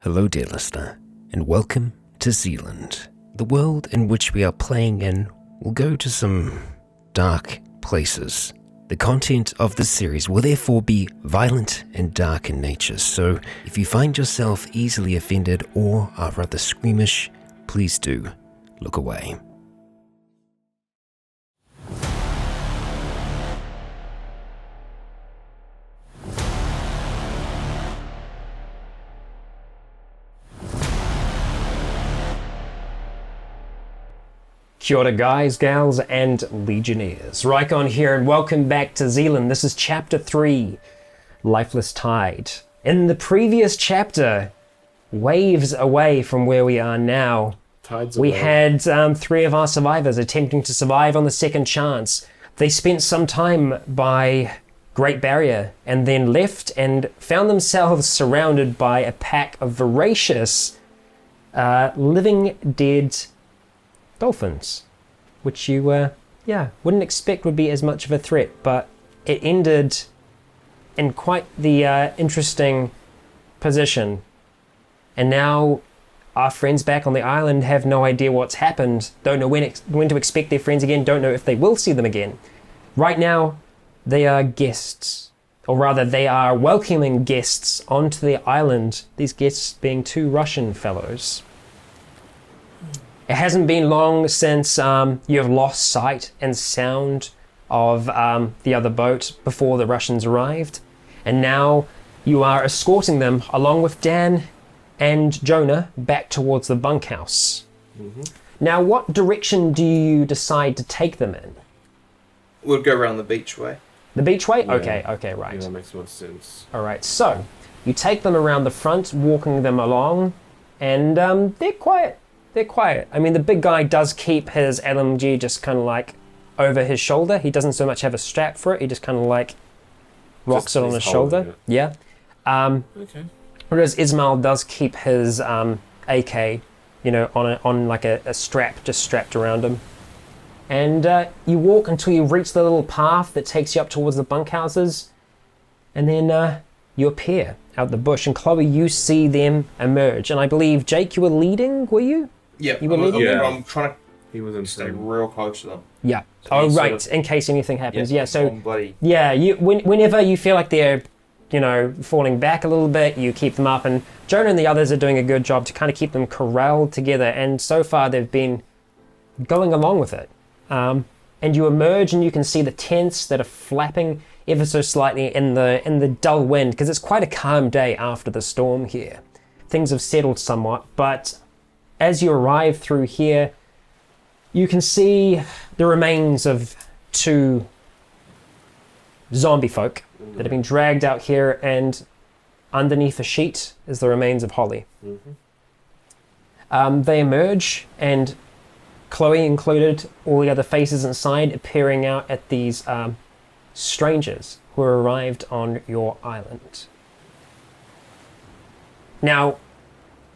Hello, dear listener, and welcome to Zealand. The world in which we are playing in will go to some dark places. The content of this series will therefore be violent and dark in nature, so if you find yourself easily offended or are rather squeamish, please do look away. Kia ora guys, gals, and legionnaires. Rycon here, and welcome back to Zealand. This is Chapter 3, Lifeless Tide. In the previous chapter, waves away from where we are now, we had 3 of our survivors attempting to survive on the second chance. They spent some time by Great Barrier and then left and found themselves surrounded by a pack of voracious, living dead dolphins, which you wouldn't expect would be as much of a threat, but it ended in quite the interesting position. And now our friends back on the island have no idea what's happened, don't know when to expect their friends again, don't know if they will see them again. Right now they are guests, or rather they are welcoming guests onto the island, these guests being 2 Russian fellows. It hasn't been long since you have lost sight and sound of the other boat before the Russians arrived. And now you are escorting them, along with Dan and Jonah, back towards the bunkhouse. Mm-hmm. Now, what direction do you decide to take them in? We'll go around the beach way. The beach way? Yeah. Okay, right. Yeah, that makes more sense. All right, so you take them around the front, walking them along, and they're quiet. They're quiet. I mean, the big guy does keep his LMG just kind of like over his shoulder. He doesn't so much have a strap for it. He just kind of like rocks it on his shoulder. Yeah. Okay. Whereas Ismail does keep his AK, on like a strap, just strapped around him. And you walk until you reach the little path that takes you up towards the bunkhouses, and then you appear out the bush. And Chloe, you see them emerge. And I believe, Jake, you were leading, were you? Yeah, You were leading? Yeah. I'm trying He was in to stay real close to them. Yeah. So Oh, you sort right. of- In case anything happens. Yeah. So, buddy. yeah. Whenever you feel like they're, falling back a little bit, you keep them up. And Jonah and the others are doing a good job to kind of keep them corralled together. And so far, they've been going along with it. And you emerge, and you can see the tents that are flapping ever so slightly in the dull wind, because it's quite a calm day after the storm here. Things have settled somewhat, but as you arrive through here, you can see the remains of 2 zombie folk that have been dragged out here, and underneath a sheet is the remains of Holly. Mm-hmm. They emerge, and Chloe included, all the other faces inside appearing out at these strangers who arrived on your island. Now,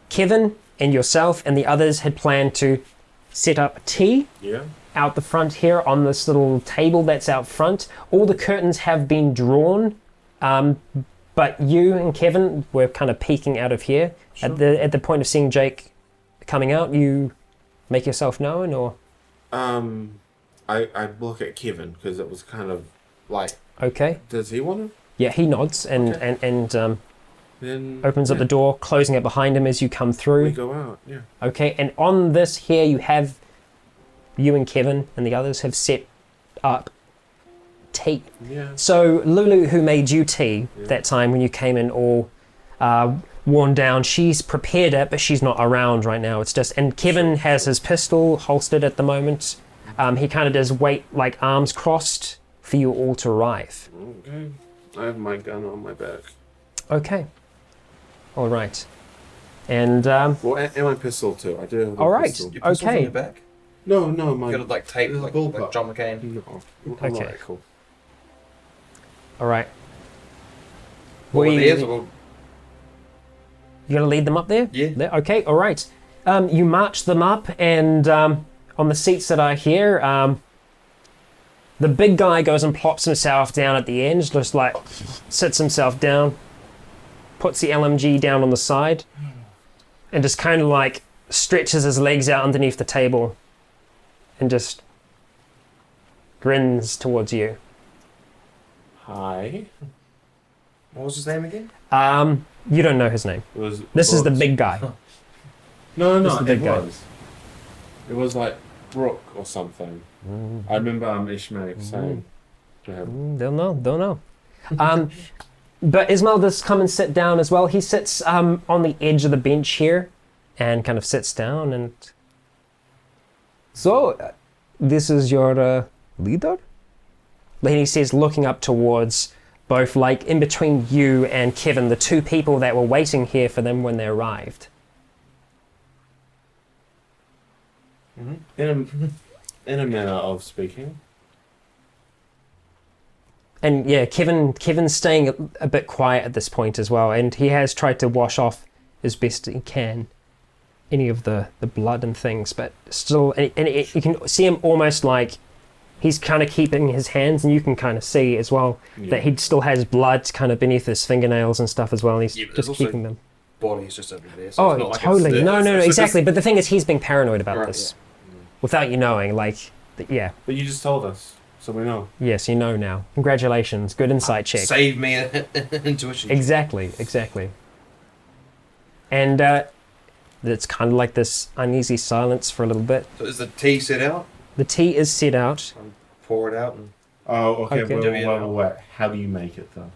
Kevin and yourself and the others had planned to set up tea out the front here on this little table that's out front. All the curtains have been drawn, but you and Kevin were kind of peeking out of here. Sure. At the point of seeing Jake coming out, you make yourself known, or? I look at Kevin because it was kind of like. Okay. Does he want to? Yeah, he nods and Okay. and Then opens up the door, closing it behind him as you come through. we go out. Yeah. Okay, and on this here you and Kevin and the others have set up tea. Yeah. So Lulu, who made you tea that time when you came in all worn down, she's prepared it, but she's not around right now. It's just, and Kevin has his pistol holstered at the moment. He kind of does wait, like arms crossed, for you all to arrive. Okay. I have my gun on my back. Okay. All right. And Well, and my pistol too. I do have a all right. pistol. Your pistol's Okay. on your back? No, my. You got it like tape, There's a like bullpup. John McCain. No. Okay. Alright, cool. all right. Well, We- it is, or You gonna lead them up there? Yeah. There? Okay, all right. You march them up, and on the seats that are here, the big guy goes and plops himself down at the end, just like sits himself down, puts the LMG down on the side. and just kind of like stretches his legs out underneath the table and just grins towards you. Hi. What was his name again? You don't know his name. This is the big guy. No, This is the big guy. It was like Brooke or something. I remember Ishmael saying to him. Don't know. But Ismail does come and sit down as well. He sits on the edge of the bench here and kind of sits down and... So, this is your leader? Then he says, looking up towards both, like, in between you and Kevin, the two people that were waiting here for them when they arrived. In a manner of speaking. And yeah, Kevin's staying a bit quiet at this point as well, and he has tried to wash off as best he can any of the blood and things, but still, and you can see him almost like he's kind of keeping his hands, and you can kind of see as well that he still has blood kind of beneath his fingernails and stuff as well, and he's just keeping them. Body's just over there. So it's not like totally. It's No, it's exactly. just- But the thing is, he's being paranoid about this Yeah. without you knowing. Like, yeah. But you just told us, so we know. Yes, you know now. Congratulations. Good insight check. Save me an intuition. Exactly. And it's kind of like this uneasy silence for a little bit. So is the tea set out? The tea is set out. Pour it out, and Oh, okay. Okay. Wait. How do you make it though?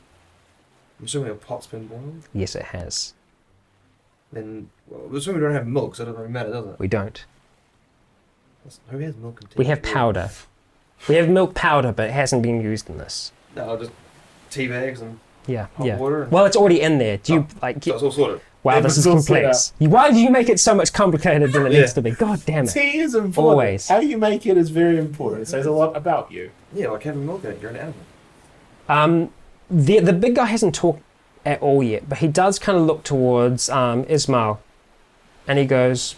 I'm assuming a pot's been boiled. Yes, it has. Then, well, I'm assuming we don't have milk, so it doesn't really matter, does it? We don't. Who has milk and tea? We have powder. We have milk powder, but it hasn't been used in this. No, just tea bags and Yeah, hot yeah. water. And Well, it's already in there. Do you like? so it's all sorted. Wow, Yeah, this but is it's all set complex. Why do you make it so much complicated than it Yeah. needs to be? God damn it! Tea is important. Always. How you make it is very important. It says a lot about you. Yeah, like having milk in it. You're an animal. The big guy hasn't talked at all yet, but he does kind of look towards Ismail, and he goes,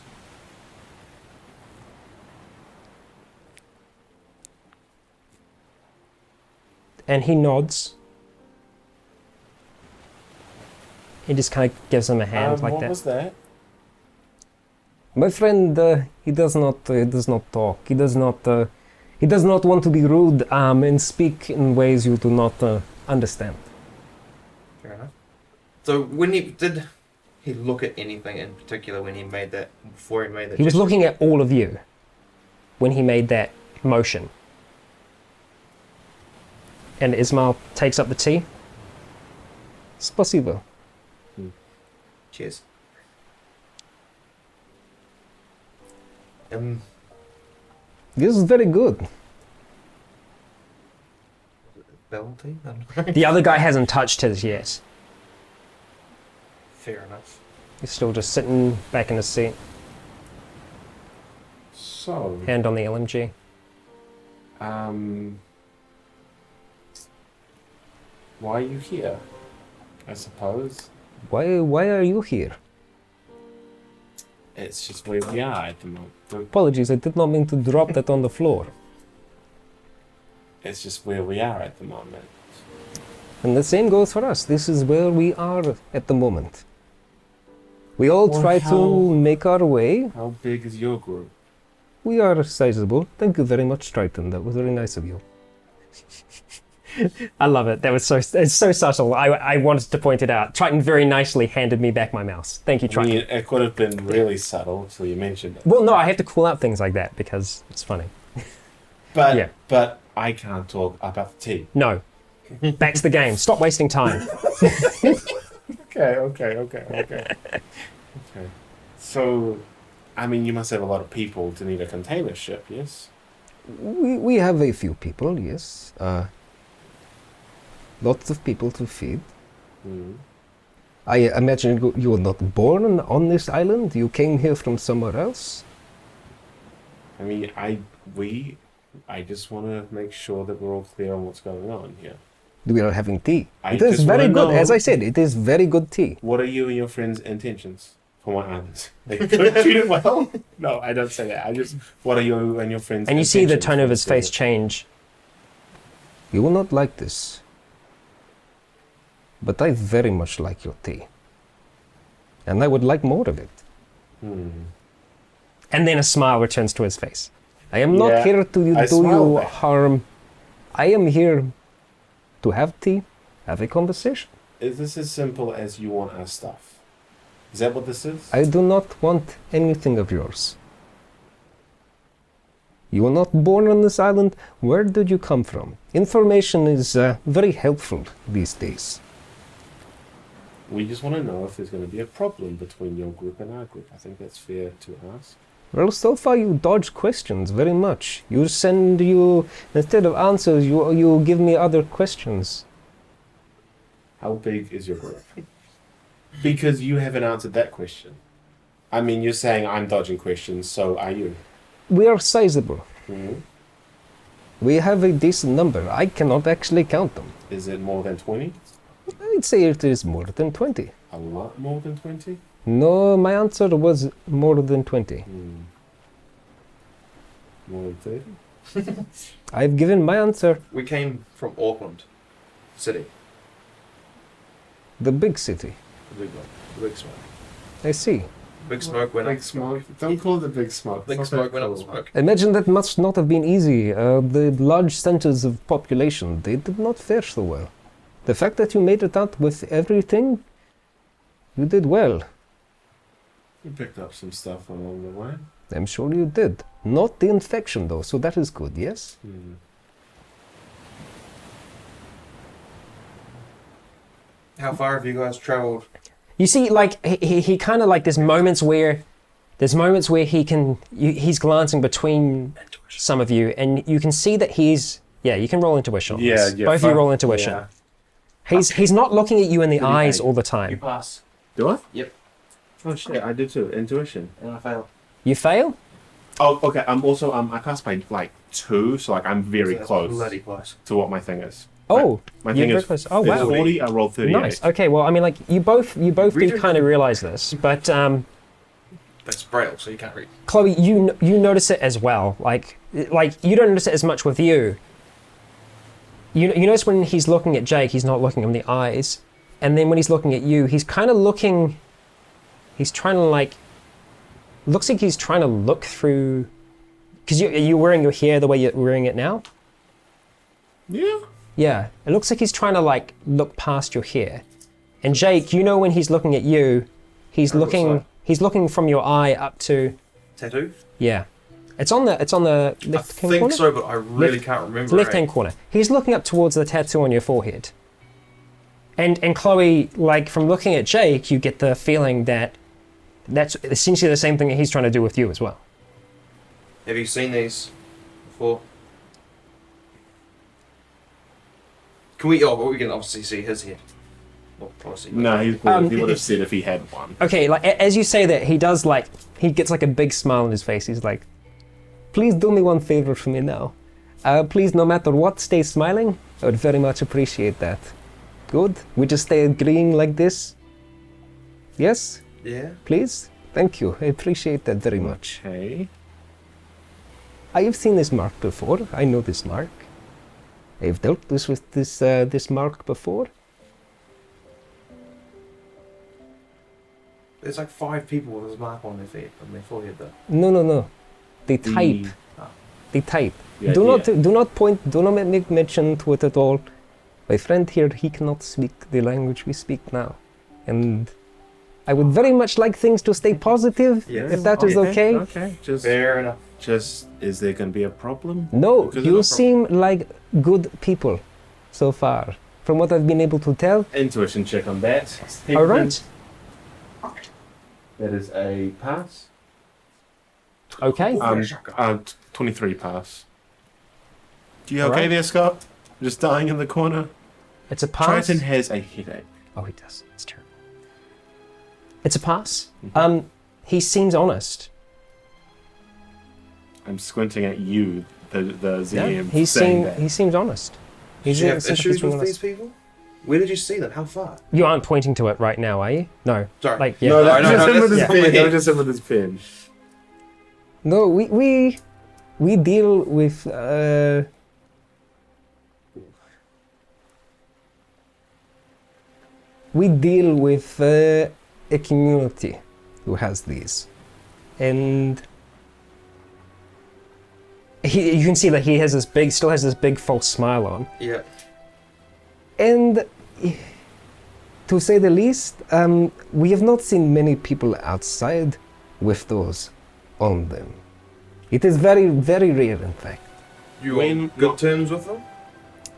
and he nods. He just kind of gives him a hand like what that. was that? My friend, he does not talk. He does not want to be rude and speak in ways you do not understand. Fair enough. So when did he look at anything in particular when he made that, before he made that? He was gesture? looking at all of you when he made that motion. And Ismail takes up the tea. Спасибо. Cheers. This is very good. Bell tea? I don't know. The other guy hasn't touched his yet. Fair enough. He's still just sitting back in his seat, So, hand on the LMG. why are you here? I suppose Why are you here? it's just where we are at the moment. Apologies, I did not mean to drop that on the floor. It's just where we are at the moment. And the same goes for us. This is where we are at the moment. We all Well, try how- to make our way. How big is your group? We are sizable. Thank you very much, Triton. That was very nice of you. I love it. It's so subtle. I wanted to point it out. Triton very nicely handed me back my mouse. Thank you, I Triton. mean, it could have been really subtle until you mentioned it. Well, no, I have to call out things like that because it's funny. But Yeah. but I can't talk about the tea. No. Back to the game. Stop wasting time. Okay. So, I mean, you must have a lot of people to need a container ship, yes? We have a few people, yes. Lots of people to feed. Mm. I imagine you were not born on this island. You came here from somewhere else. I mean, I just want to make sure that we're all clear on what's going on here. We are having tea. I It is just very wanna good. know- As I said, it is very good tea. What are you and your friends' intentions for my island? They could treat it well? No, I don't say that. What are you and your friends' And you see the intentions tone for of his this face visit? change. You will not like this. But I very much like your tea. And I would like more of it. And then a smile returns to his face. I am not Yeah, here to I do smiled you back. harm. I am here to have tea, have a conversation. Is this as simple as you want our stuff? Is that what this is? I do not want anything of yours. You were not born on this island. Where did you come from? Information is very helpful these days. We just want to know if there's going to be a problem between your group and our group. I think that's fair to ask. Well, so far you dodge questions very much. Instead of answers, you give me other questions. How big is your group? Because you haven't answered that question. I mean, you're saying I'm dodging questions, so are you? We are sizable. Mm-hmm. We have a decent number. I cannot actually count them. Is it more than 20? I'd say it is more than 20. A lot more than 20? No, my answer was more than 20. More than 30? I've given my answer. We came from Auckland City. The big city. The big one. The big smoke. I see. Big smoke went up. Big smoke. Don't call it the big smoke. Big It's smoke not went up that the smoke. Imagine that must not have been easy. The large centers of population, they did not fare so well. The fact that you made it out with everything, you did well. You picked up some stuff along the way. I'm sure you did. Not the infection though, so that is good, yes? How far have you guys travelled? You see, like, he kind of like, there's moments where he's glancing between some of you, and you can see that you can roll intuition on this. Both of you roll intuition. Yeah. He's not looking at you in the 38. eyes all the You time. pass. Do I? Yep. Oh shit, I do too. Intuition. And I fail. You fail? Oh, okay. I'm also I passed by like 2, so like I'm very So that's close bloody close. to what my thing is. Oh, My you're thing very is close. Oh, it's wow. 40. I rolled 38. Nice. Okay, well, I mean, like, you both do Read kind of realize this, but That's braille, so you can't read. Chloe, you notice it as well. Like you don't notice it as much with you. You notice when he's looking at Jake, he's not looking him in the eyes, and then when he's looking at you, he's kind of looking. He's trying to like. Looks like he's trying to look through. Because you're wearing your hair the way you're wearing it now. Yeah. Yeah, it looks like he's trying to like look past your hair. And Jake, you know when he's looking at you, he's looking from your eye up to. Tattoo? Yeah, it's on the left I hand think corner. so, but I really can't remember. Left hand corner. He's looking up towards the tattoo on your forehead. And Chloe, like from looking at Jake, you get the feeling that that's essentially the same thing that he's trying to do with you as well. Have you seen these before? Can we? Oh, but we can obviously see his head. Well, obviously. No, he's he would have said if he had one. Okay, like as you say that, he gets like a big smile on his face. He's like, please do me one favor for me now. Please, no matter what, stay smiling. I would very much appreciate that. Good? We just stay agreeing like this? Yes? Yeah. Please? Thank you. I appreciate that very much. Okay. I have seen this mark before. I know this mark. I've dealt with this mark before. There's like 5 people with this mark on their forehead though. No. They type. They type. Yeah, Do not point. Do not make mention to it at all. My friend here, he cannot speak the language we speak now, and I would very much like things to stay positive. Yes. If that is okay. Okay. Just Fair enough. is there going to be a problem? No, Because you of the seem like good people, so far, from what I've been able to tell. Intuition check on that. All right. That is a pass. Okay. 23 pass. You All okay right. there, Scott? Just dying in the corner. It's a pass. Triton has a headache. Oh, he does. It's terrible. It's a pass. He seems honest. I'm squinting at you, the ZM. He seems honest. Do you have seems like he's issues being with these people? Where did you see them? How far? You aren't pointing to it right now, are you? No. Sorry. Like, yeah. No, that's No, just him with his yeah. pen. That was just him with his pen. No, we deal with a community who has these. and you can see that he has still has this big false smile on. Yeah. And to say the least, we have not seen many people outside with those on them. It is very, very rare, in fact. You on good terms with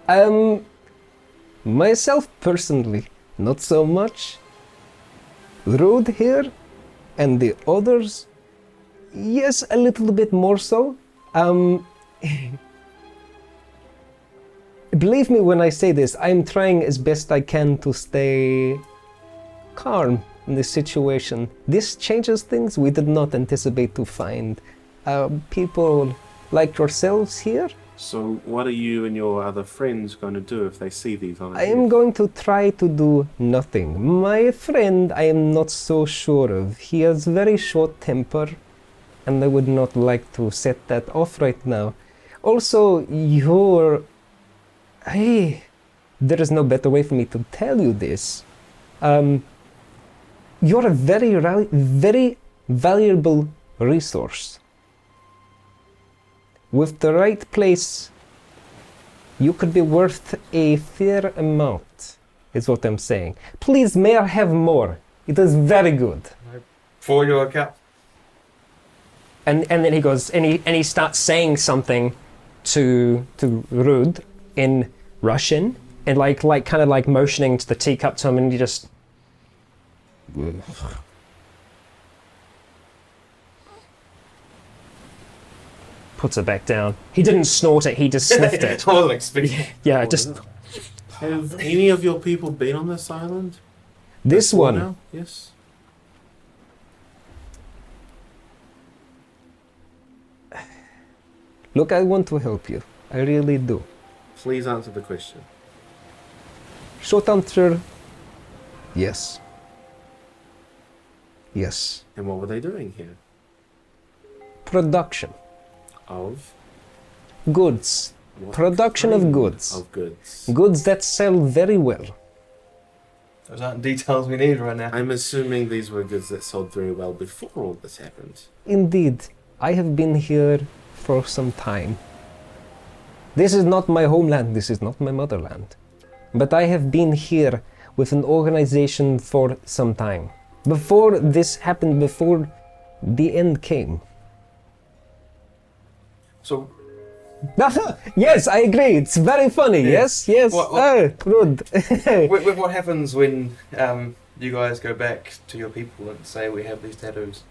them? Myself personally, not so much. Rude here, and the others, yes, a little bit more so. Believe me when I say this, I'm trying as best I can to stay calm in this situation. This changes things. We did not anticipate to find people like yourselves here. So what are you and your other friends going to do if they see these on I am going to try to do nothing. My friend, I am not so sure of. He has very short temper, and I would not like to set that off right now. Also, hey, there is no better way for me to tell you this. You're a very valuable resource. With the right place, you could be worth a fair amount, is what I'm saying. Please, may I have more? It is very good. For your account. And then he goes, and he starts saying something to Rud in Russian, and like kind of like motioning to the teacup to him, and he just puts it back down. He didn't snort it, he just sniffed it. I wasn't expecting. Yeah, just Have any of your people been on this island? this Before one. now? Yes. Look, I want to help you. I really do. Please answer the question. Short answer, yes. Yes. And what were they doing here? Production. Of? Goods. What Production of kind goods. Of goods. Goods that sell very well. Those aren't details we need right now. I'm assuming these were goods that sold very well before all this happened. Indeed, I have been here for some time. This is not my homeland, this is not my motherland. But I have been here with an organization for some time. Before this happened, before the end came. So, Yes, I agree. It's very funny. Yeah. Yes. What- Good. what happens when you guys go back to your people and say we have these tattoos?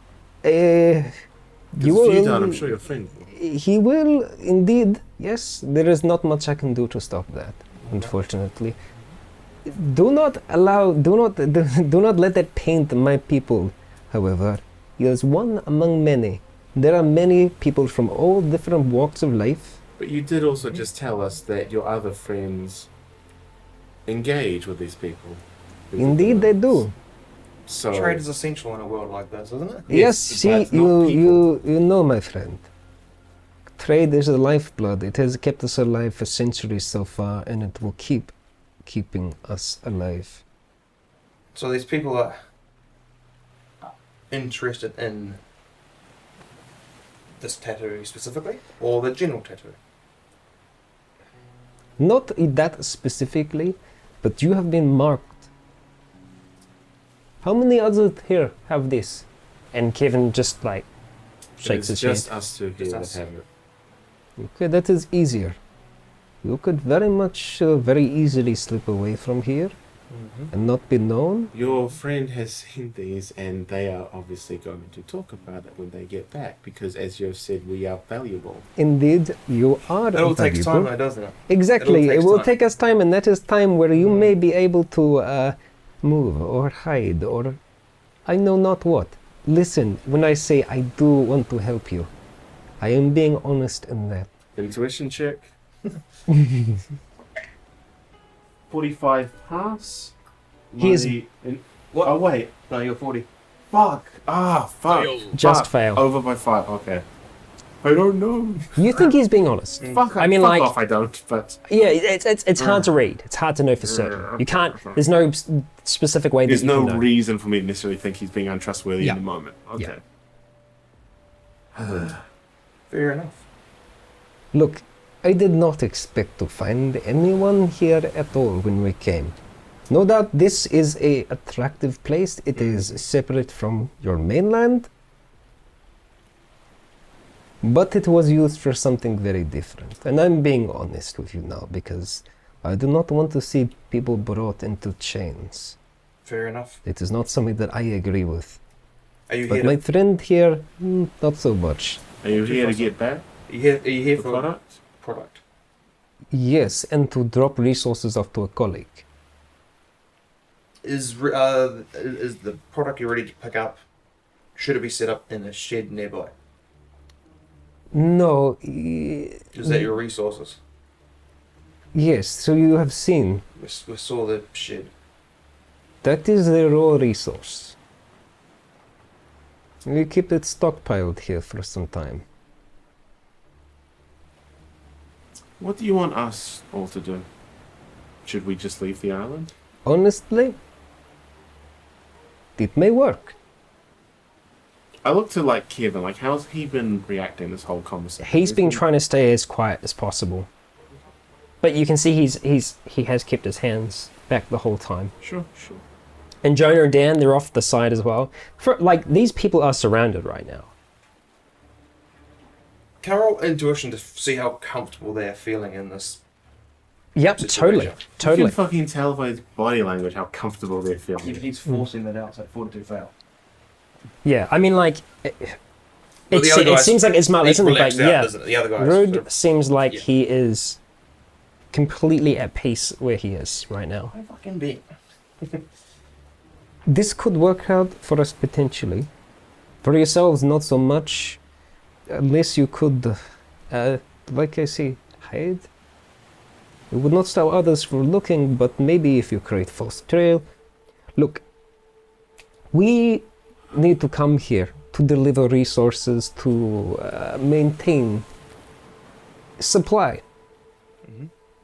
You Because if you will. don't, I'm sure your friend will. He will indeed. Yes, there is not much I can do to stop that, unfortunately. Do not let that paint my people. However, he is one among many. There are many people from all different walks of life. But you did also just tell us that your other friends engage with these people. Indeed, they do. So Trade is essential in a world like this, isn't it? Yes, but see, it's not you know, my friend. Trade is the lifeblood. It has kept us alive for centuries so far, and it will keep keeping us alive. So these people are interested in this tattoo specifically, or the general tattoo? Not that specifically, but you have been marked. How many others here have this? And Kevin just like shakes his it's just head. us two here Just that us. have it. Okay, that is easier. You could very easily slip away from here and not be known. Your friend has seen these, and they are obviously going to talk about it when they get back, because as you've said, we are valuable. Indeed, you are It all takes time valuable. though, doesn't it? Exactly, it takes will time. take us time, and that is time where you may be able to move or hide or I know not what. Listen, when I say I do want to help you, I am being honest in that. Intuition check. 45 pass. He is- What? Oh wait, No, you're 40. fuck. Fuck. Just Fuck. fail. Over by 5. Okay. I don't know. You think he's being honest? Fuck. I mean, fuck like- off. I don't. But Yeah, it's hard to read. It's hard to know for certain. You can't. There's no specific way. there's that you no can know. reason for me to necessarily think he's being untrustworthy Yeah. in the moment. Okay. Yeah. Fair enough. Look, I did not expect to find anyone here at all when we came. No doubt this is a attractive place. It is separate from your mainland. But it was used for something very different. And I'm being honest with you now because I do not want to see people brought into chains. Fair enough. It is not something that I agree with. Are you But here? my friend here, not so much. Are you here to get back Are you here the for product? product? Yes, and to drop resources off to a colleague. Is the product you're ready to pick up? Should it be set up in a shed nearby? No. Is that your resources? Yes, so you have seen. We saw the shed. That is the raw resource. We keep it stockpiled here for some time. What do you want us all to do? Should we just leave the island? Honestly, it may work. I look to like Kevin, like how's he been reacting this whole conversation? He's been trying to stay as quiet as possible. But you can see he has kept his hands back the whole time. Sure. And Jonah and Dan, they're off the side as well. These people are surrounded right now. Can I roll intuition to see how comfortable they are feeling in this? Yep, Situation. You totally. can fucking tell by his body language how comfortable they're feeling. If he's forcing that out, so 42 fail. Yeah, I mean, like, Well, the other it guy's- seems like Ismail He's isn't, but relaxed out, yeah, doesn't it? The other guy. Rude seems like Yeah. he is completely at peace where he is right now. I fucking bet. This could work out for us potentially. For yourselves, not so much. Unless you could, like I say, hide. It would not stop others from looking, but maybe if you create false trail. Look, we need to come here to deliver resources to maintain supply.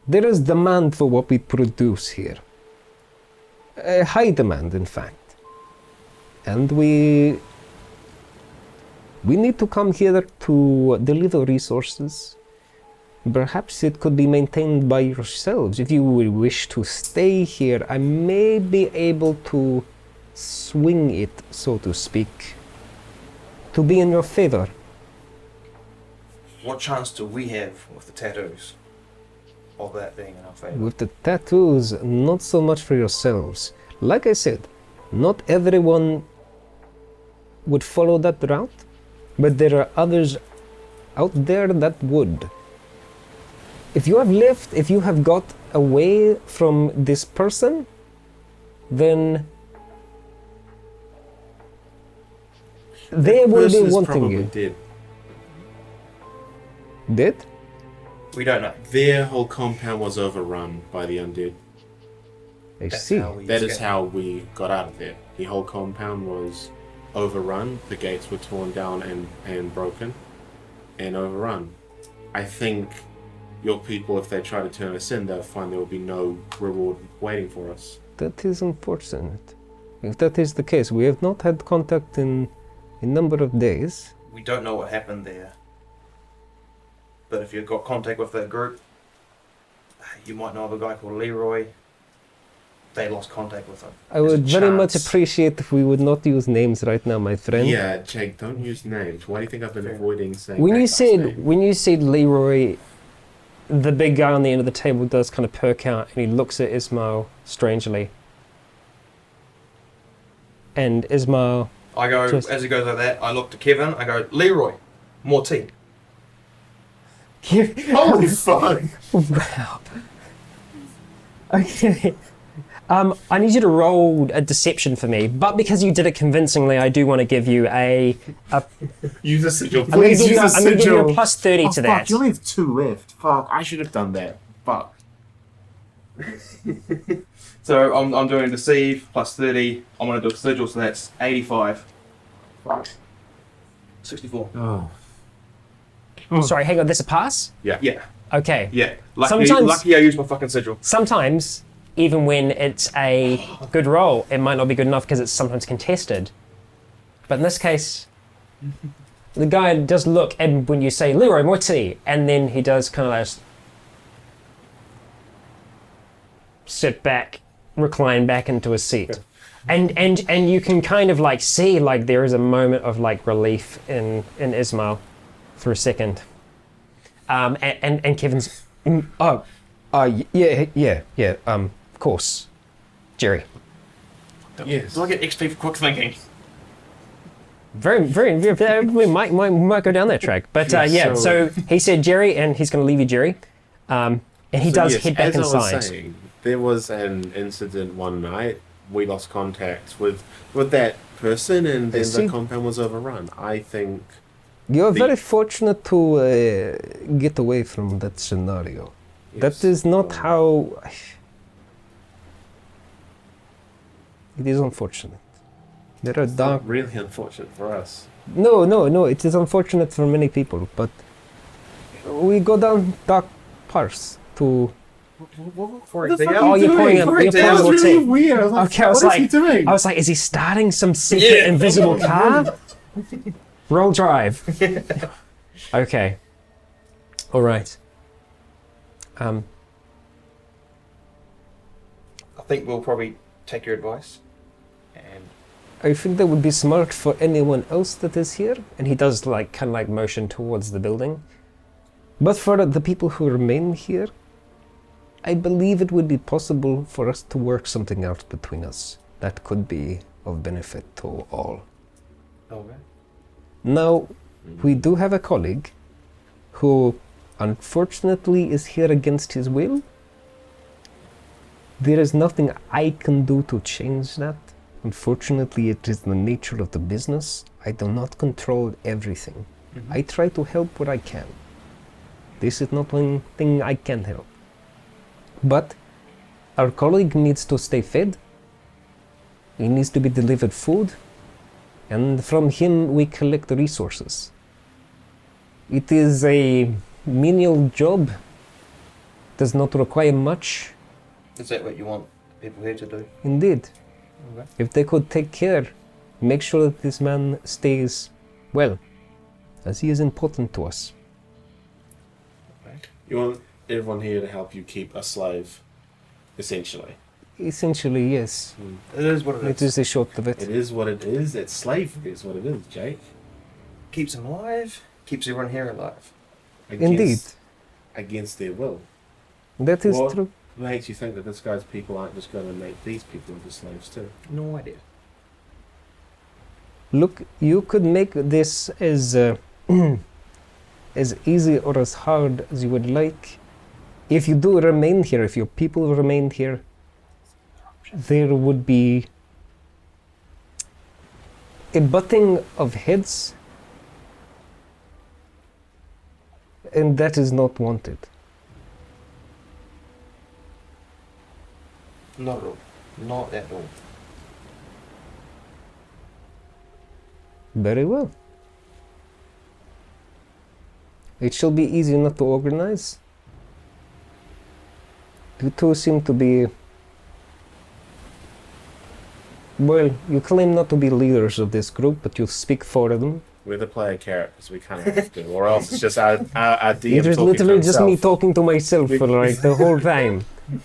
There is demand for what we produce here. A high demand, in fact. And we need to come here to deliver resources. Perhaps it could be maintained by yourselves. If you wish to stay here, I may be able to swing it, so to speak, to be in your favor. What chance do we have with the tattoos of that being in our favor? With the tattoos, not so much for yourselves. Like I said, not everyone would follow that route, but there are others out there that would. If you have left, if you have got away from this person, then they will be Person is wanting probably you. dead. Dead? We don't know. Their whole compound was overrun by the undead. I That's see. how we That is escaped. how we got out of there. The whole compound was overrun. The gates were torn down and broken and overrun. I think your people, if they try to turn us in, they'll find there will be no reward waiting for us. That is unfortunate. If that is the case, we have not had contact in a number of days. We don't know what happened there. But if you've got contact with that group, you might know of a guy called Leroy. They lost contact with him. I There's a would very much chance. appreciate if we would not use names right now, my friend. Yeah, Jake, don't use names. Why do you think I've been Fair. avoiding saying When that you last said name? when you said Leroy, the big guy on the end of the table does kind of perk out, and he looks at Ismail strangely. And Ismail, I go, Just- as he goes like that, I look to Kevin, I go, Leroy, more tea. Holy fuck! wow. Okay. I need you to roll a deception for me, but because you did it convincingly, I do want to give you a Use a sigil. I'm gonna Please give use you, a I'm gonna give you a sigil. plus 30 Oh, to fuck, that. you only have 2 left. Fuck, I should have done that. Fuck. So I'm doing deceive plus 30. I'm going to do a sigil, so that's 85. Fuck. 64. Oh. Sorry, hang on, this a pass? Yeah, Okay. yeah. Lucky, Sometimes- lucky I used my fucking sigil. Sometimes, even when it's a good roll, it might not be good enough because it's sometimes contested. But in this case, the guy does look, and when you say Leroy Moiti, and then he does kind of like sit back, recline back into his seat. And you can kind of like see like there is a moment of like relief in Ismail for a second. And Kevin's yeah, of course. Jerry. Yes. Do I get XP for quick thinking? Very, we might go down that track. But so he said Jerry, and he's going to leave you Jerry. And he does head back as I inside. was saying, there was an incident one night. We lost contact with that person, and then the compound was overrun. I think You're very fortunate to get away from that scenario. yes, That is not how... It is unfortunate. There are it's dark... not really unfortunate for us. No, it is unfortunate for many people, but we go down dark paths to... For Oh, you're pouring more tea. Weird. I was like, Okay, I was what is he doing? I was like, is he starting some secret invisible car? Roll drive. Okay. All right. I think we'll probably take your advice. And I think that would be smart for anyone else that is here. And he does like kind of like motion towards the building. But for the people who remain here, I believe it would be possible for us to work something out between us that could be of benefit to all. okay. Now, we do have a colleague who unfortunately is here against his will. There is nothing I can do to change that. Unfortunately, it is the nature of the business. I do not control everything. I try to help where I can. This is not one thing I can help. But our colleague needs to stay fed. He needs to be delivered food. And from him we collect resources. It is a menial job. Does not require much. Is that what you want people here to do? Indeed. Okay. If they could take care, make sure that this man stays well, as he is important to us. You want everyone here to help you keep a slave, essentially. Essentially, yes. It is what it It is. is the short of it. It is what it is. It's slavery is what it is, Jake. Keeps them alive, keeps everyone here alive. Indeed. Against their will. That is What true. makes you think that this guy's people aren't just going to make these people into slaves too? No idea. Look, you could make this as as easy or as hard as you would like. If you do remain here, if your people remain here, there would be a butting of heads, and that is not wanted. Not at all. Not at all. Very well. It shall be easy enough to organize. You two seem to be... Well, you claim not to be leaders of this group, but you speak for them. We're the player characters. We kind of have to, or else it's just our DM It is talking literally to just me himself. talking to myself for like the whole time,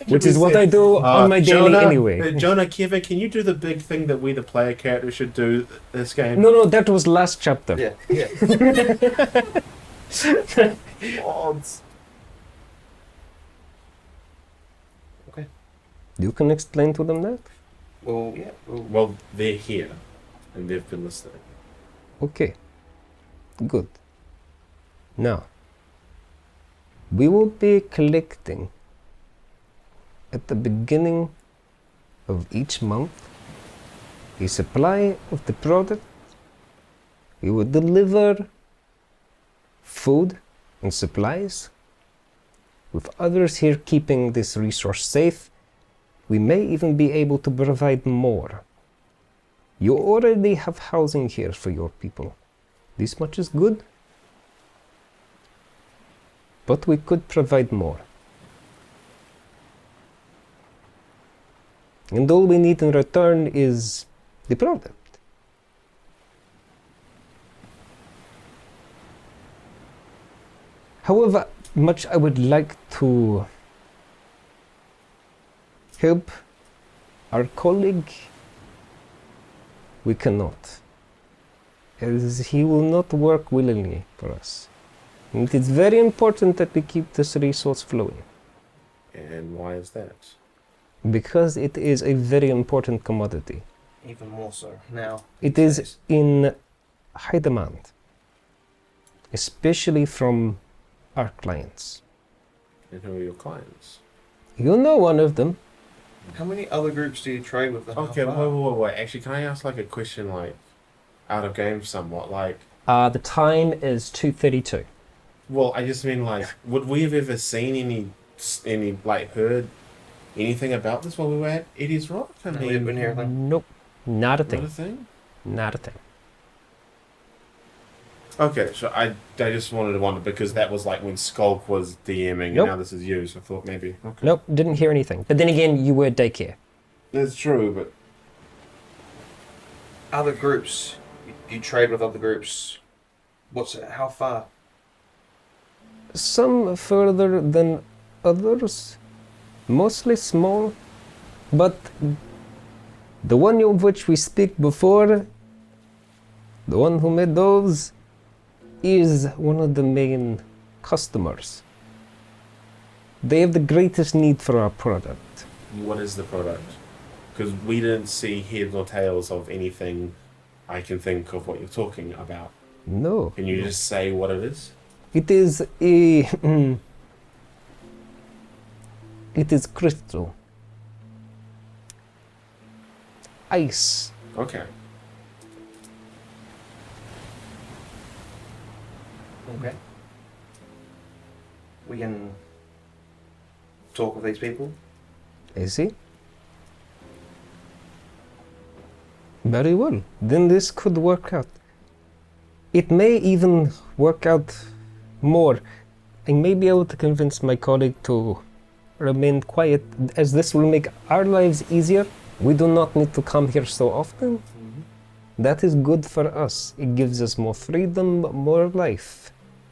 which is what I do on my daily Jonah, anyway. Jonah, Kevin, can you do the big thing that we, the player characters, should do this game? No, that was last chapter. Yeah. Odds. Okay. You can explain to them that? Well, yeah. Well, they're here, and they've been listening. Okay. Good. Now, we will be collecting at the beginning of each month a supply of the product. We will deliver food and supplies, with others here keeping this resource safe. We may even be able to provide more. You already have housing here for your people. This much is good, but we could provide more. And all we need in return is the product. However much I would like to help our colleague, we cannot, as he will not work willingly for us. And it's very important that we keep this resource flowing, And why is that? because it is a very important commodity. Even more so now. It these is days. in high demand, especially from our clients. And who are your clients? You know one of them. How many other groups do you trade with? and how Okay, far? wait. Actually, can I ask like a question, like out of game somewhat? Like, The time is 2:32. well, I just mean like, would we have ever seen any like heard anything about this while we were at Eddie's Rock? I No, mean, we haven't been here, I think. Nope, not a not thing. a thing. Not a thing. Okay, so I just wanted to wonder because that was like when Skulk was DMing, Nope. and now this is you. So I thought maybe. Okay. Nope, didn't hear anything. But then again, you were at daycare. That's true, but Other groups. You trade with other groups. What's it? How far? Some further than others, mostly small, but the one of which we speak before, the one who made those, is one of the main customers. They have the greatest need for our product. what is the product? Because we didn't see heads or tails of anything. I can think of what you're talking about. No, Can you just say what it is? it is a it is crystal, ice. Okay. Okay. We can talk with these people. Is he? Very well. Then this could work out. It may even work out more. I may be able to convince my colleague to remain quiet, as this will make our lives easier. We do not need to come here so often. That is good for us. It gives us more freedom, more life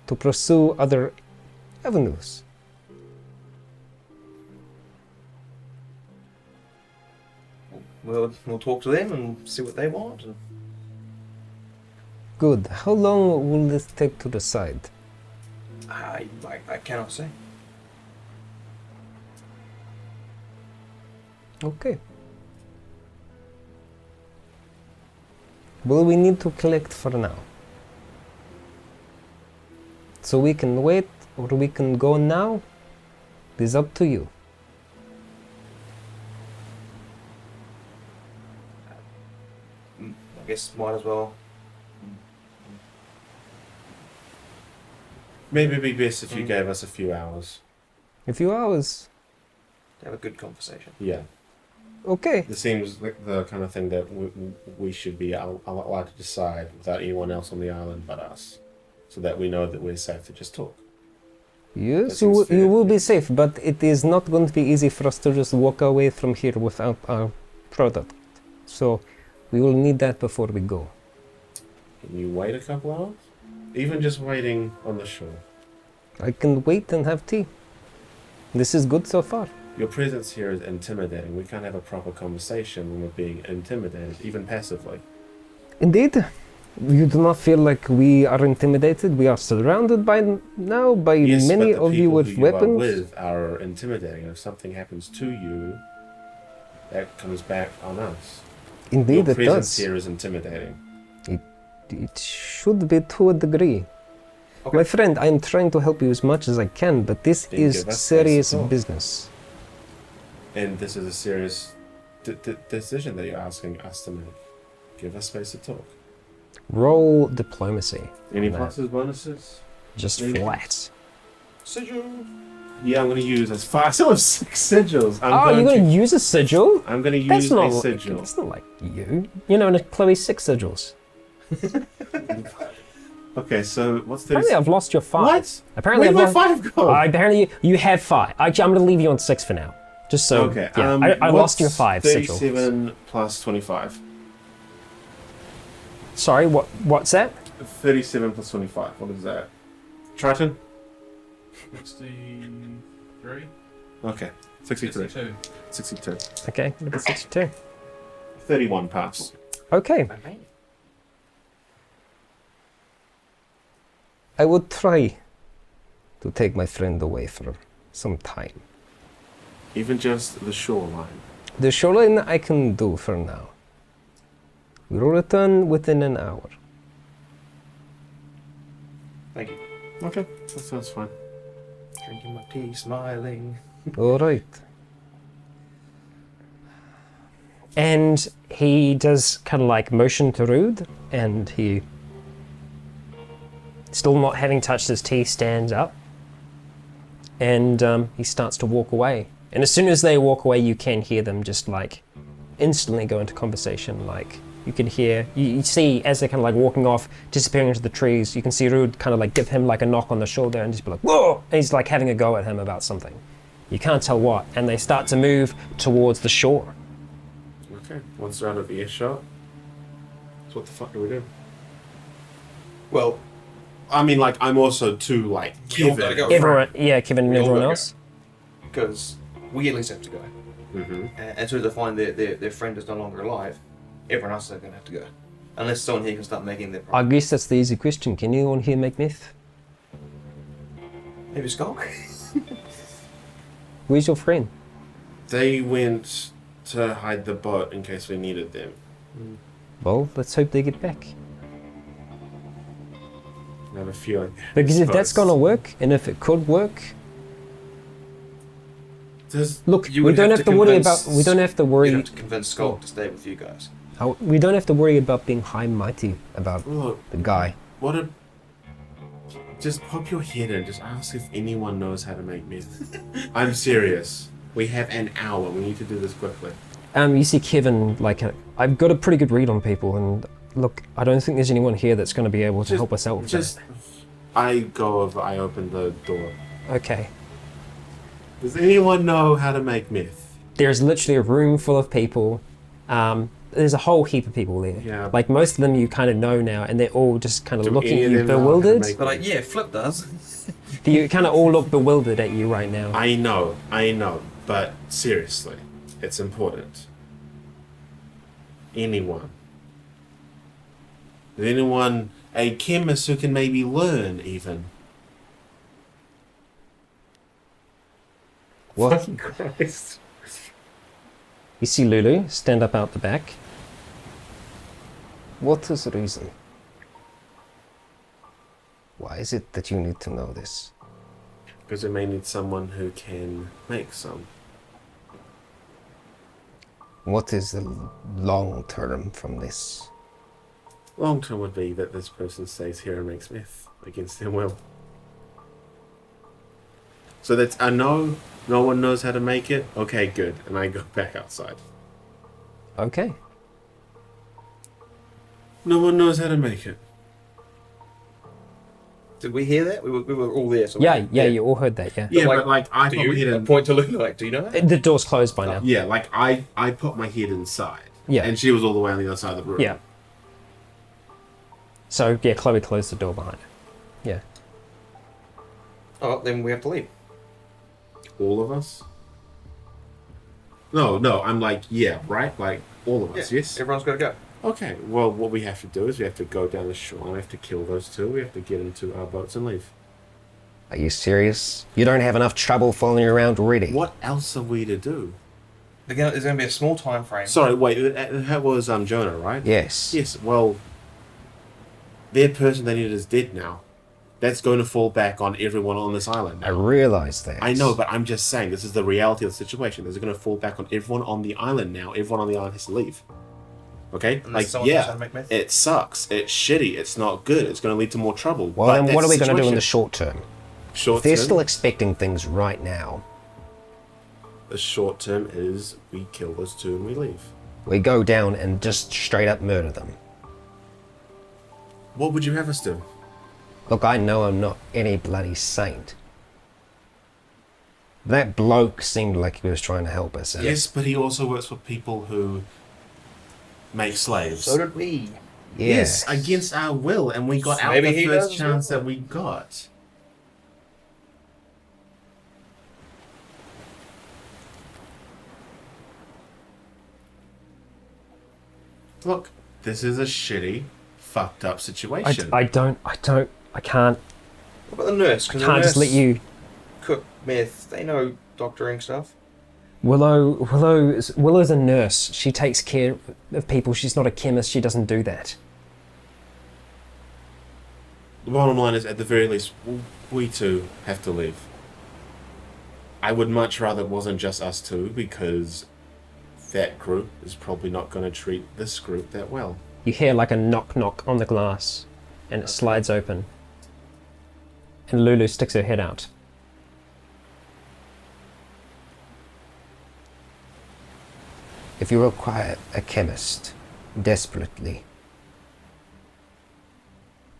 to pursue other avenues. We'll talk to them and see what they want. And Good. How long will this take to decide? I cannot say. Okay. Well, we need to collect for now. So we can wait or we can go now. It is up to you. I guess might as well. Maybe it'd be best if you gave us a few hours. A few hours. Have a good conversation. Yeah. Okay. This seems like the kind of thing that we should be allowed to decide without anyone else on the island but us. So that we know that we're safe to just talk. Yes, That seems fair. you will be safe, but it is not going to be easy for us to just walk away from here without our product. So we will need that before we go. Can you wait a couple hours? Even just waiting on the shore. I can wait and have tea. This is good so far. Your presence here is intimidating. We can't have a proper conversation when we're being intimidated, even passively. Indeed. You do not feel like we are intimidated. We are surrounded now by Yes, many but the of you people with who you weapons. are with are intimidating. If something happens to you, that comes back on us. Indeed, Your it presence does. here is intimidating. It should be to a degree. Okay. My friend, I am trying to help you as much as I can, but this Then is give us serious space to talk. business. And this is a serious decision that you're asking us to make. Give us space to talk. Roll diplomacy. Any No. pluses, bonuses? Just Maybe. flat. Sigil. Yeah, I'm going to use as far. So 6 sigils. You're going to use a sigil? I'm going to That's use not a like, sigil. that's not like you. You know, Chloe 6 sigils. Okay, so what's 30? Apparently I've lost your 5. What? Apparently Where'd I've my lost... 5 go? apparently you have 5. Actually, I'm going to leave you on 6 for now. Just so... Okay, yeah, I lost your 5 sigils. 37 plus 25. Sorry, what's that? 37 plus 25. What is that? Triton? 63. Okay, 63. 62. 62. Okay, number 62. 31 pass. Okay. I would try to take my friend away for some time. Even just the shoreline. The shoreline I can do for now. We will return within an hour. Thank you. Okay, that sounds fine. Drinking my tea, smiling. All right. And he does kind of like motion to Rude, and he, still not having touched his tea, stands up, and he starts to walk away. And as soon as they walk away, you can hear them just like instantly go into conversation. Like you can hear, you see as they're kind of like walking off, disappearing into the trees, you can see Rude kind of like give him like a knock on the shoulder and just be like, whoa! And he's like having a go at him about something. You can't tell what. And they start to move towards the shore. Okay, once they're out of earshot, so what the fuck do we do? Well, I mean, like, I'm also too, like, We all gotta Kevin. go. Everyone, yeah, Kevin and We all everyone gotta else. because we at least have to go. Mm-hmm. And as soon as they find their friend is no longer alive, everyone else is going to have to go. Unless someone here can start making their I problem. guess that's the easy question. Can anyone here make meth? Maybe Skulk? Where's your friend? They went to hide the boat in case we needed them. Well, let's hope they get back. I have a feeling. Because if that's Suppose. gonna work, and if it could work, look, You we would don't have have to to worry convince- about. We don't have to You'd worry. have to convince Skulk to stay with you guys. We don't have to worry about being high and mighty about Look, the guy. what a... Just pop your head in. Just ask if anyone knows how to make meth. I'm serious. We have an hour. We need to do this quickly. You see Kevin, like, I've got a pretty good read on people, and look, I don't think there's anyone here that's going to be able to help us out with Just... I go over, I open the door. that. Okay. Does anyone know how to make meth? There's literally a room full of people. There's a whole heap of people there. Yeah. Like, most of them you kind of know now, and they're all just kind of Do looking any at of you them know how to bewildered. make- But like, yeah, Flip does. You kind of all look bewildered at you right now. I know, but seriously, it's important. Anyone. Is anyone a chemist who can maybe learn even? What? Fucking Christ. You see Lulu stand up out the back. What is the reason? Why is it that you need to know this? Because we may need someone who can make some. What is the long term from this? Long term would be that this person stays here and makes meth against their will. So that's, I know no one knows how to make it. Okay, good. And I go back outside. Okay. No one knows how to make it. Did we hear that? We were all there. So Yeah, you all heard that, yeah. Yeah, like, but like I Do put my head you in. point to Luna? Like, do you know that? The door's closed by now. Yeah, like I put my head inside. Yeah. And she was all the way on the other side of the room. Yeah. So, yeah, Chloe closed the door behind her. Yeah. Oh, then we have to leave. All of us? No, I'm like, yeah, right? Like all of us, Yeah, yes? Everyone's got to go. Okay, well what we have to do is we have to go down the shore and we have to kill those two. We have to get into our boats and leave. Are you serious? You don't have enough trouble following around already. What else are we to do? There's going to be a small time frame. Sorry, wait, that was Jonah, right? Yes. Yes, well, their person they needed is dead now. That's going to fall back on everyone on this island I now. realize that. I know, but I'm just saying, this is the reality of the situation. This is going to fall back on everyone on the island now. Everyone on the island has to leave. Okay? Unless Like, someone knows how yeah, to make meth. it sucks. It's shitty. It's not good. It's going to lead to more trouble. Well, But then what that's are we going to do in the situation. short term? Short If they're term, still expecting things right now, the short term is we kill those two and we leave. we go down and just straight up murder them. What would you have us do? Look, I know I'm not any bloody saint. That bloke seemed like he was trying to help us. And Yes, but he also works for people who make slaves. So did we. Yes, against our will, and we got So out maybe the he first does chance as well. that we got. Look, this is a shitty, fucked up situation. I can't What about the nurse? I 'Cause the can't just let nurse you. cook meth. They know doctoring stuff. Willow's a nurse. She takes care of people. She's not a chemist. She doesn't do that. The bottom line is, at the very least, we two have to leave. I would much rather it wasn't just us two, because that group is probably not going to treat this group that well. You hear like a knock knock on the glass, and it slides open. And Lulu sticks her head out. If you require a chemist desperately,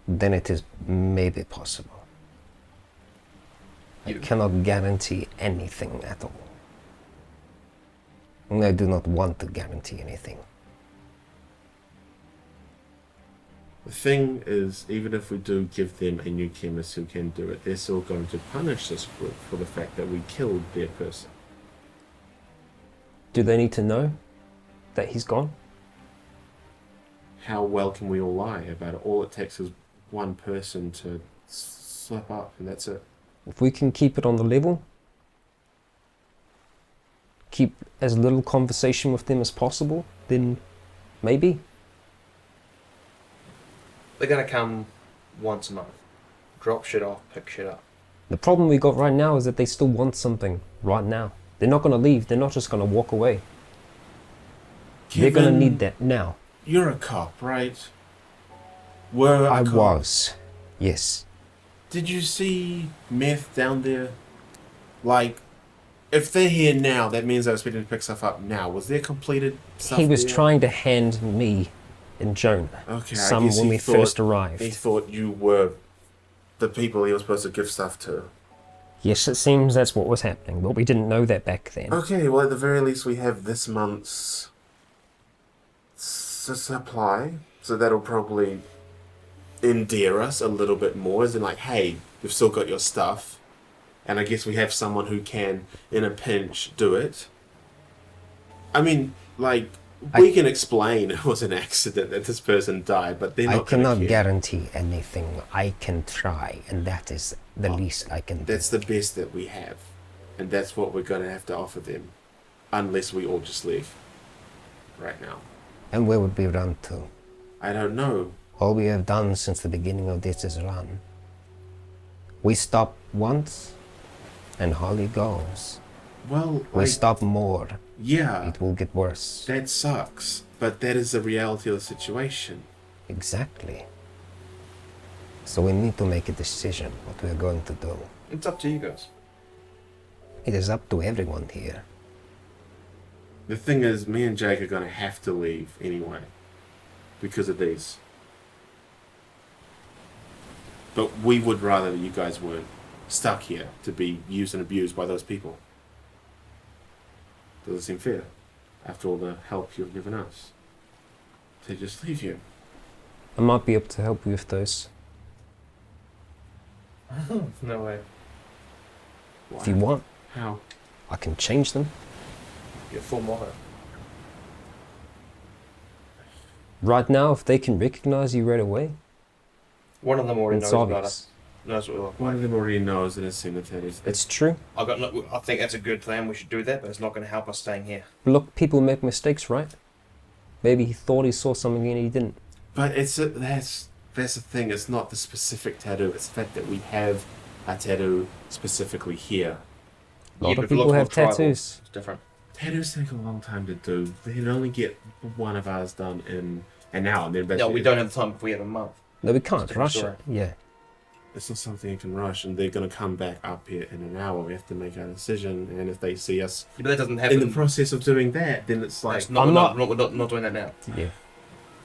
then it is maybe possible. I cannot guarantee anything at all. And I do not want to guarantee anything. The thing is, even if we do give them a new chemist who can do it, they're still going to punish this group for the fact that we killed their person. Do they need to know that he's gone? How well can we all lie about it? All it takes is one person to slip up, and that's it. If we can keep it on the level, keep as little conversation with them as possible, then maybe. They're gonna come once a month. Drop shit off, pick shit up. The problem we got right now is that they still want something right now. They're not going to leave. They're not just going to walk away. They're going to need that now. You're a cop, right? I was, yes. Did you see meth down there? Like, if they're here now, that means I was expecting to pick stuff up now. Was there completed stuff He was there? trying to hand me and Jonah Okay, some I guess when he we thought- first arrived. He thought you were the people he was supposed to give stuff to. Yes, it seems that's what was happening, but we didn't know that back then. Okay, well, at the very least, we have this month's supply, so that'll probably endear us a little bit more, as in like, hey, we've still got your stuff, and I guess we have someone who can, in a pinch, do it. I mean, like, we can explain it was an accident that this person died, but they're I not going to cannot care. guarantee anything. I can try, and that is the least I can do. That's the best that we have, and that's what we're going to have to offer them, unless we all just leave right now. And where would we run to? I don't know. All we have done since the beginning of this is run. We stop once, and Holly goes. Well, We stop more, yeah, it will get worse. that sucks, but that is the reality of the situation. Exactly. So we need to make a decision what we are going to do. It's up to you guys. It is up to everyone here. The thing is, me and Jake are going to have to leave anyway, because of these. But we would rather that you guys weren't stuck here to be used and abused by those people. Doesn't seem fair, after all the help you've given us, to just leave you. I might be able to help you with those. No way. If you want, How? I can change them. Your full motto. Right now, if they can recognize you right away, One of them already it's knows about obvious. us. Knows what we look One like. of them already knows and has seen the tattoos. It's true. I think that's a good plan. We should do that, but it's not going to help us staying here. Look, people make mistakes, right? Maybe he thought he saw something and he didn't. But that's the thing. It's not the specific tattoo. It's the fact that we have a tattoo specifically here. A lot but of if it people looks have more tribal, tattoos. It's different. Tattoos take a long time to do. They'd only get one of ours done in an hour, and then No, we don't have the time if we have a month. No, we can't different rush story. it. Yeah. It's not something you can rush, and they're going to come back up here in an hour. We have to make our decision, and if they see us But that doesn't in happen. the process of doing that, then it's like, We're I'm not doing that now. Yeah.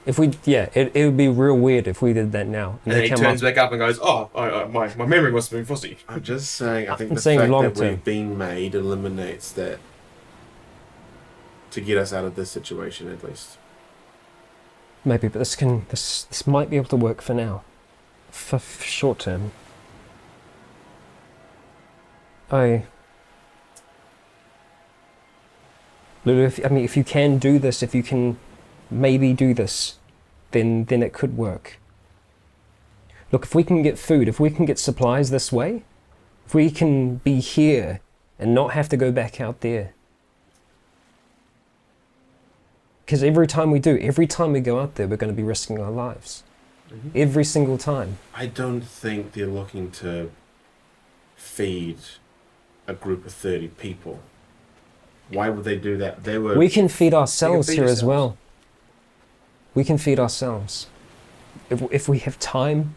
If we, it would be real weird if we did that now. And then he come turns up, back up and goes, "Oh, my memory must have been fuzzy." I'm just saying. I think I'm the saying fact long that term. we've been made eliminates that to get us out of this situation, at least. maybe, but this might be able to work for now, for short term. Lulu, if you can do this, if you can maybe do this, then it could work. Look, if we can get food, if we can get supplies this way, if we can be here and not have to go back out there. Because every time we go out there, we're going to be risking our lives. Mm-hmm. Every single time. I don't think they're looking to feed a group of 30 people. Why would they do that? We can feed ourselves feed here as yourselves. well. We can feed ourselves. If we have time,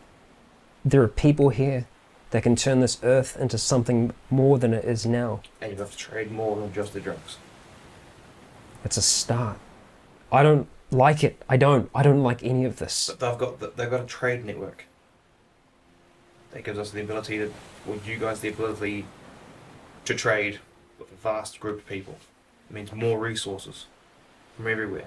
there are people here that can turn this earth into something more than it is now. And you have to trade more than just the drugs. It's a start. I don't like it. I don't like any of this. But they've got a trade network. That gives us the ability to, well, you guys the ability to trade with a vast group of people. It means more resources from everywhere.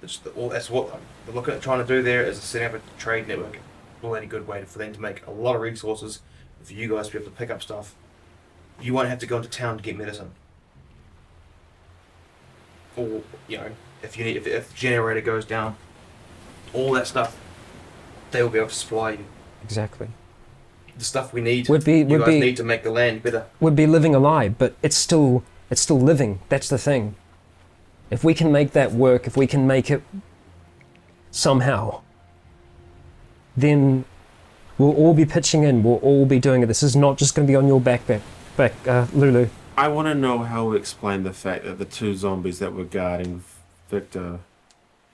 That's what they're looking at trying to do there, is setting up a trade network. A bloody good way for them to make a lot of resources for you guys to be able to pick up stuff. You won't have to go into town to get medicine. Or, you know, if the generator goes down, all that stuff, they will be able to supply you. Exactly. The stuff we need. Would you guys need to make the land better. Would be living a lie, but it's still living. That's the thing. If we can make that work, if we can make it somehow, then we'll all be pitching in. We'll all be doing it. This is not just going to be on your back, Lulu. I want to know how we explain the fact that the 2 zombies that were guarding Victor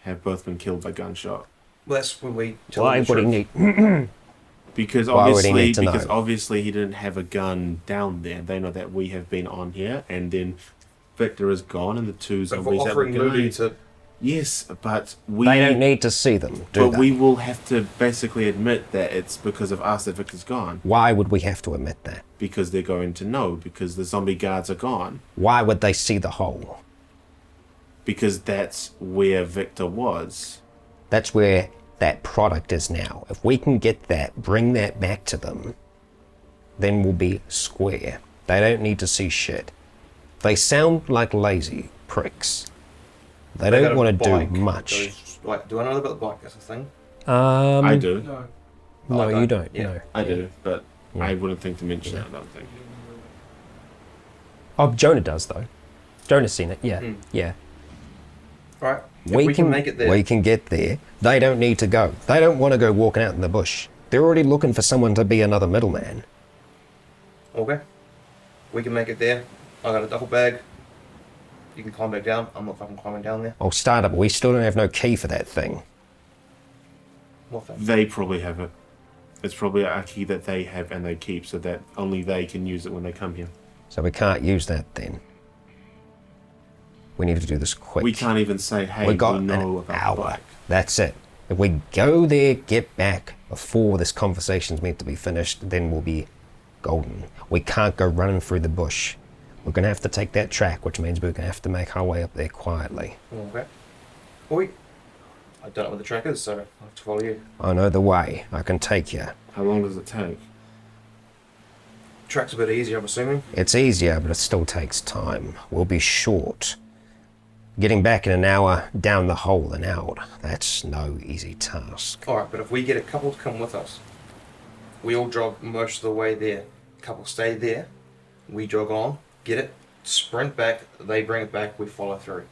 have both been killed by gunshot. Well, that's when we tell Why them the would he truth. need? Because Why would he obviously, need to know? obviously he didn't have a gun down there. They know that we have been on here, and then Victor is gone, and the 2 But zombies for that were offering Lulu guarding. to... Yes, but we. They don't need to see them, do But they? we will have to basically admit that it's because of us that Victor's gone. Why would we have to admit that? Because they're going to know. Because the zombie guards are gone. Why would they see the hole? Because that's where Victor was. That's where that product is now. If we can get that, bring that back to them, then we'll be square. They don't need to see shit. They sound like lazy pricks. They got don't a want to bike do much. goes- Like, do I know about the bike? That's the thing. I do. No. No, I you don't. don't. Yeah. No. I do. But Yeah. I wouldn't think to mention that, I don't think. Oh, Jonah does though. Jonah's seen it. Yeah, Mm. yeah. Right. If We can make it there. We can get there. They don't need to go. They don't want to go walking out in the bush. They're already looking for someone to be another middleman. Okay. We can make it there. I got a duffel bag. You can climb back down. I'm not fucking climbing down there. I'll start up. We still don't have no key for that thing. What thing? They probably have it. It's probably a key that they have and they keep so that only they can use it when they come here. So we can't use that then. We need to do this quick. We can't even say, hey, We got know an about the hour. bike. That's it. If we go there, get back before this conversation's meant to be finished, then we'll be golden. We can't go running through the bush. We're going to have to take that track, which means we're going to have to make our way up there quietly. Okay. Oi. I don't know where the track is, so I have to follow you. I know the way. I can take you. How long does it take? Track's a bit easier, I'm assuming. It's easier, but it still takes time. We'll be short. Getting back in an hour, down the hole and out, that's no easy task. Alright, but if we get a couple to come with us, we all jog most of the way there. A couple stay there, we jog on, get it, sprint back, they bring it back, we follow through.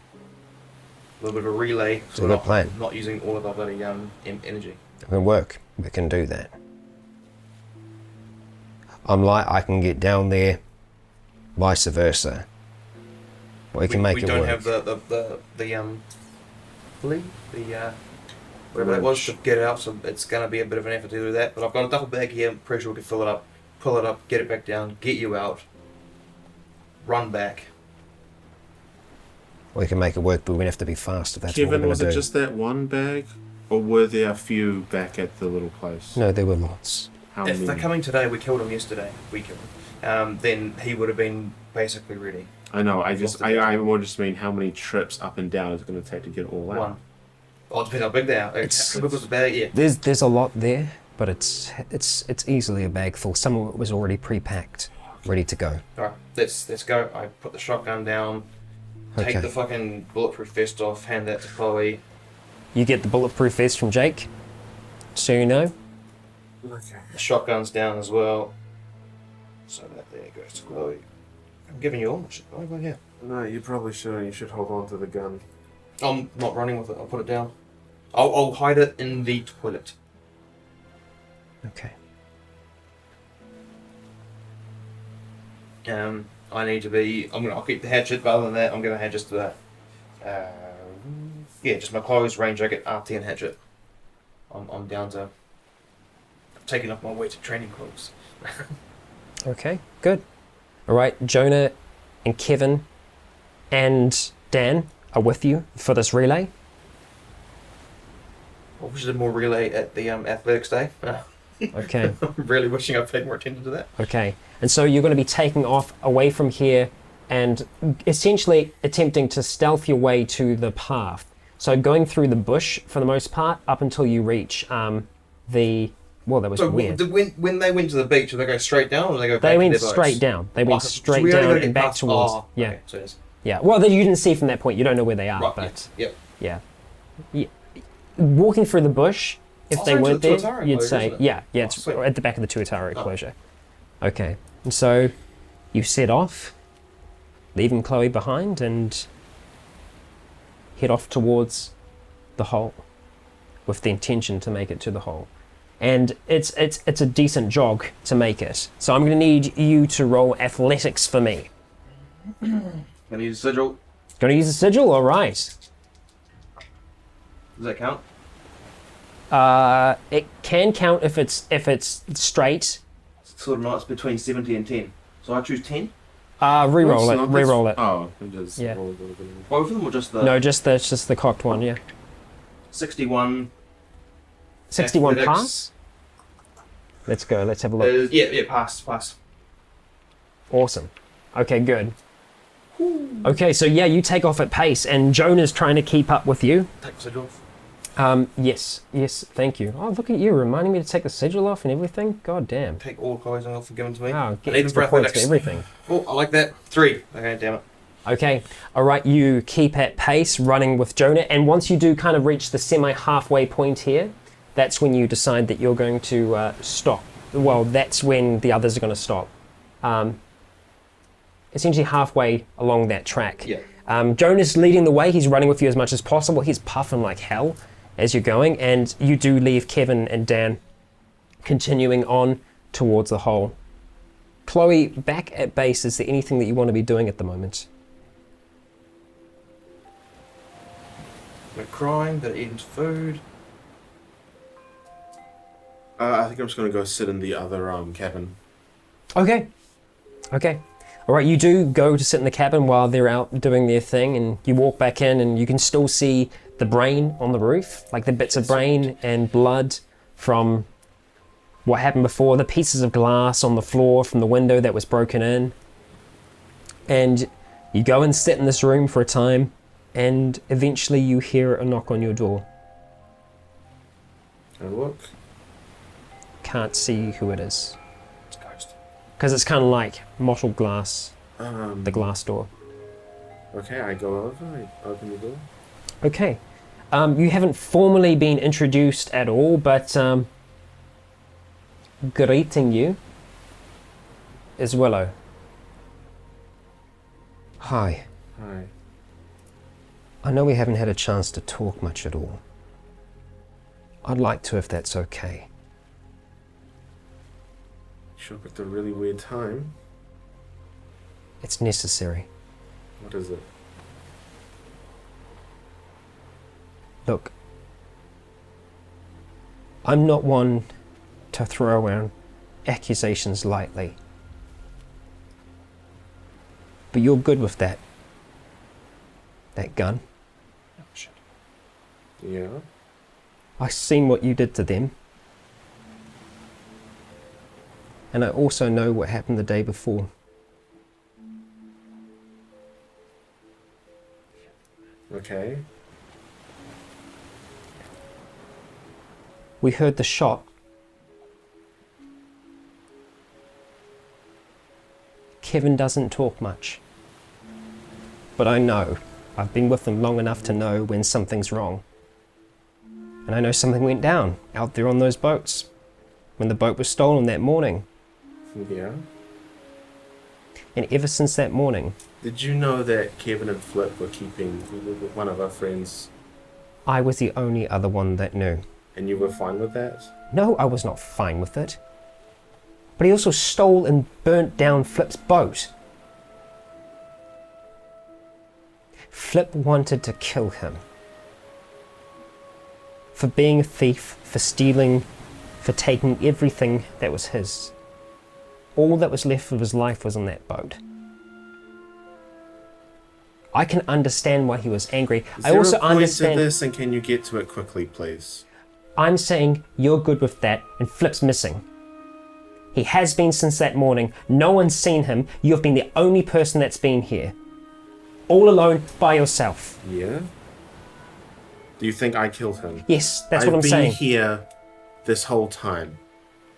A little bit of a relay, It's so a we're good plan. not using all of our bloody energy. It can work. We can do that. I'm like, I can get down there, vice versa. We can make we it don't work. have whatever that was to get it out, so it's going to be a bit of an effort to do that. But I've got a duffel bag here, I'm pretty sure we can fill it up, pull it up, get it back down, get you out, run back. We can make it work, but we have to be fast if that's what we're Kevin, going was to it do. just that one bag? Or were there a few back at the little place? No, there were lots. How If many? they're coming today, we killed him yesterday. We killed him. Then he would have been basically ready. I know, I more just mean how many trips up and down is it going to take to get it all out? One. Oh, it depends how big they are. It's- How big was the bag? Yeah. There's a lot there, but it's easily a bag full. Some of it was already pre-packed, ready to go. Alright, let's go. I put the shotgun down. Take Okay. the fucking bulletproof vest off, hand that to Chloe. You get the bulletproof vest from Jake, so you know. Okay. The shotgun's down as well. So that there goes to Chloe. I'm giving you all my shit, Chloe, but yeah. No, you probably shouldn't. You should hold on to the gun. I'm not running with it, I'll put it down. I'll hide it in the toilet. Okay. I need to be. I'll keep the hatchet, but other than that, I'm gonna have just the. Just my clothes, rain jacket, RT, and hatchet. I'm down to. Taking off my weighted training clothes. Okay, good. All right, Jonah and Kevin and Dan are with you for this relay. I wish I did more relay at the athletics day. Okay. I'm really wishing I paid more attention to that. Okay, and so you're going to be taking off away from here and essentially attempting to stealth your way to the path. So going through the bush for the most part up until you reach the. Well, that was So weird. when they went to the beach, did they go straight down or did they go back They to went their boats? straight down. They went So straight we only down gotta get and back past- towards. oh, Yeah, okay, so it is. yeah. Well, that you didn't see from that point. You don't know where they are, Right, but yep. yeah. Walking through the bush, if Oh, they sorry, weren't to there, the Tuatara you'd enclosure, say, isn't it? yeah, Oh, it's sweet. at the back of the Tuatara Oh. enclosure. Okay, and so you set off, leaving Chloe behind, and head off towards the hole with the intention to make it to the hole. And it's a decent jog to make it. So I'm going to need you to roll athletics for me. Can I use a sigil? Going to use a sigil? All right. Does that count? It can count if it's straight. Sort of nice between 70 and 10. So I choose 10? Reroll it. That's not- Reroll it. Oh, it is. Yeah. Both of them or just the No, just the cocked one. Yeah. 61? 61 athletics pass. Let's go. Let's have a look. Yeah, pass. Awesome. Okay, good. Okay, so yeah, you take off at pace, and Jonah's trying to keep up with you. Take the sigil off. Yes, thank you. Oh, look at you, reminding me to take the sigil off and everything. God damn. Take all clothes off and give them to me. Wow, I get need them for extra points for athletics. everything. Oh, I like that. 3. Okay, damn it. Okay, all right, you keep at pace, running with Jonah, and once you do kind of reach the semi-halfway point here, that's when you decide that you're going to stop. Well, that's when the others are going to stop. Essentially halfway along that track. Yeah. Jonah's leading the way. He's running with you as much as possible. He's puffing like hell as you're going, and you do leave Kevin and Dan continuing on towards the hole. Chloe, back at base, is there anything that you want to be doing at the moment? We're crying, they're eating food. I think I'm just gonna go sit in the other cabin. Okay. All right, you do go to sit in the cabin while they're out doing their thing, and you walk back in, and you can still see the brain on the roof, like the bits of brain and blood from what happened before, the pieces of glass on the floor from the window that was broken in. And you go and sit in this room for a time, and eventually you hear a knock on your door. I look. Can't see who it is, It's a ghost. because it's kind of like mottled glass, Um, the glass door. Okay, I go over. I open the door. Okay. You haven't formally been introduced at all, but greeting you is Willow. Hi. Hi. I know we haven't had a chance to talk much at all. I'd like to if that's okay. Sure, picked a really weird time. It's necessary. What is it? Look, I'm not one to throw around accusations lightly. But you're good with that. That gun. Oh, shit. Yeah. I seen what you did to them. And I also know what happened the day before. Okay. We heard the shot. Kevin doesn't talk much. but I know. I've been with them long enough to know when something's wrong. And I know something went down out there on those boats when the boat was stolen that morning. Yeah. And ever since that morning, Did you know that Kevin and Flip were keeping one of our friends, I was the only other one that knew. and you were fine with that? No, I was not fine with it. But he also stole and burnt down Flip's boat. Flip wanted to kill him. For being a thief, for stealing, for taking everything that was his. All that was left of his life was on that boat. I can understand why he was angry. Is I there also a point understand. to this, and can you get to it quickly, please? I'm saying you're good with that, and Flip's missing. He has been since that morning. No one's seen him. You've been the only person that's been here. All alone by yourself. Yeah? Do you think I killed him? Yes, that's what I'm I've saying. been here this whole time.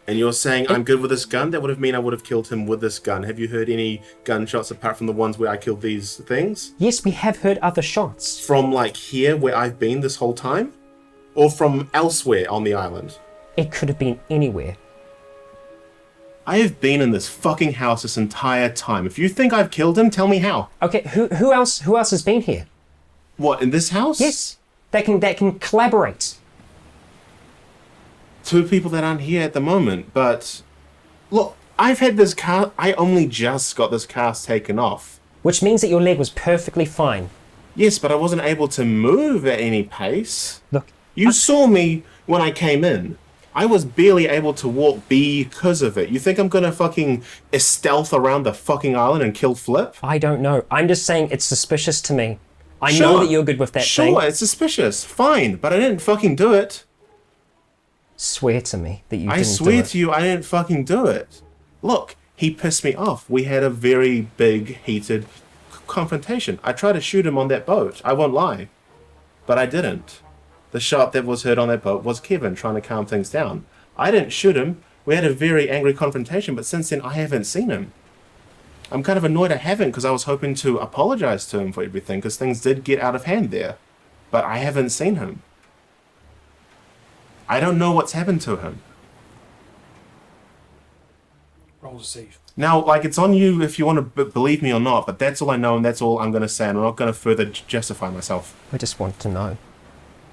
And you're saying I'm good with this gun? That would have mean I would have killed him with this gun. Have you heard any gunshots apart from the ones where I killed these things? Yes, we have heard other shots. From like here where I've been this whole time? Or from elsewhere on the island? It could have been anywhere. I have been in this fucking house this entire time. If you think I've killed him, tell me how. Okay, who else has been here? What, in this house? Yes, that can collaborate. Two people that aren't here at the moment, but look, I've had this car. I only just got this cast taken off. Which means that your leg was perfectly fine. Yes, but I wasn't able to move at any pace. Look, You saw me when I came in. I was barely able to walk because of it. You think I'm gonna fucking stealth around the fucking island and kill Flip? I don't know. I'm just saying it's suspicious to me. I Sure. know that you're good with that thing. Sure, it's suspicious. Fine, but I didn't fucking do it. Swear to me that you I didn't swear do it. to you, I didn't fucking do it. Look, he pissed me off. We had a very big, heated confrontation. I tried to shoot him on that boat. I won't lie. But I didn't. The shot that was heard on that boat was Kevin trying to calm things down. I didn't shoot him. We had a very angry confrontation, but since then I haven't seen him. I'm kind of annoyed I haven't because I was hoping to apologize to him for everything because things did get out of hand there. But I haven't seen him. I don't know what's happened to him. Roll to see. Now, like, it's on you if you want to believe me or not, but that's all I know and that's all I'm going to say, and I'm not going to further justify myself. I just want to know.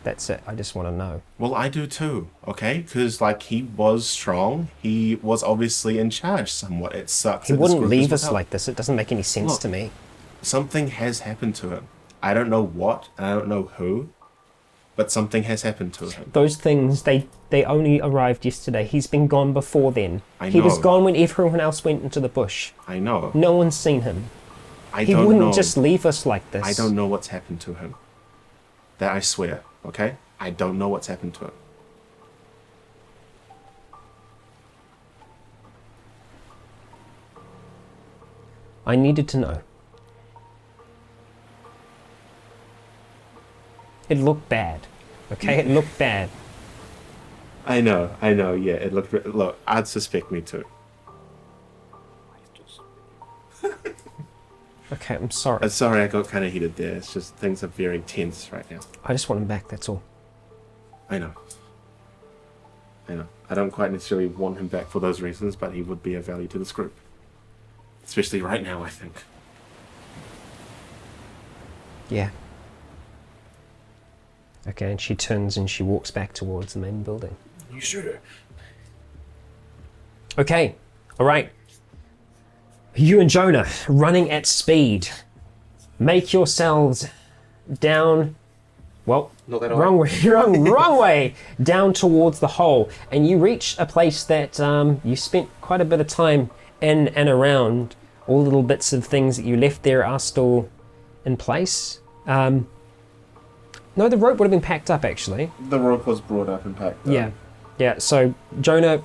That's it. I just want to know. Well, I do too, okay? Because, like, he was strong. He was obviously in charge somewhat. It sucks. He that this wouldn't group leave is us without. like this. It doesn't make any sense Look. to me. Something has happened to him. I don't know what, and I don't know who, but something has happened to him. Those things, they only arrived yesterday. He's been gone before then. I He was know. gone when everyone else went into the bush. I know. No one's seen him. I He don't wouldn't know. just leave us like this. I don't know what's happened to him. That I swear, okay? I don't know what's happened to him. I needed to know. It looked bad. Okay, it looked bad. I know, yeah. It looked. Look, I'd suspect me too. Okay, I'm sorry. Sorry, I got kind of heated there. It's just things are very tense right now. I just want him back, that's all. I know. I don't quite necessarily want him back for those reasons, but he would be of value to this group. Especially right now, I think. Yeah. Okay, and she turns and she walks back towards the main building. You shoot her. Okay, alright. You and Jonah, running at speed. Make yourselves down... Well, Not that wrong way, wrong way, down towards the hole, and you reach a place that you spent quite a bit of time in and around. All little bits of things that you left there are still in place. No, the rope would have been packed up actually. The rope was brought up and packed up. Yeah. So Jonah,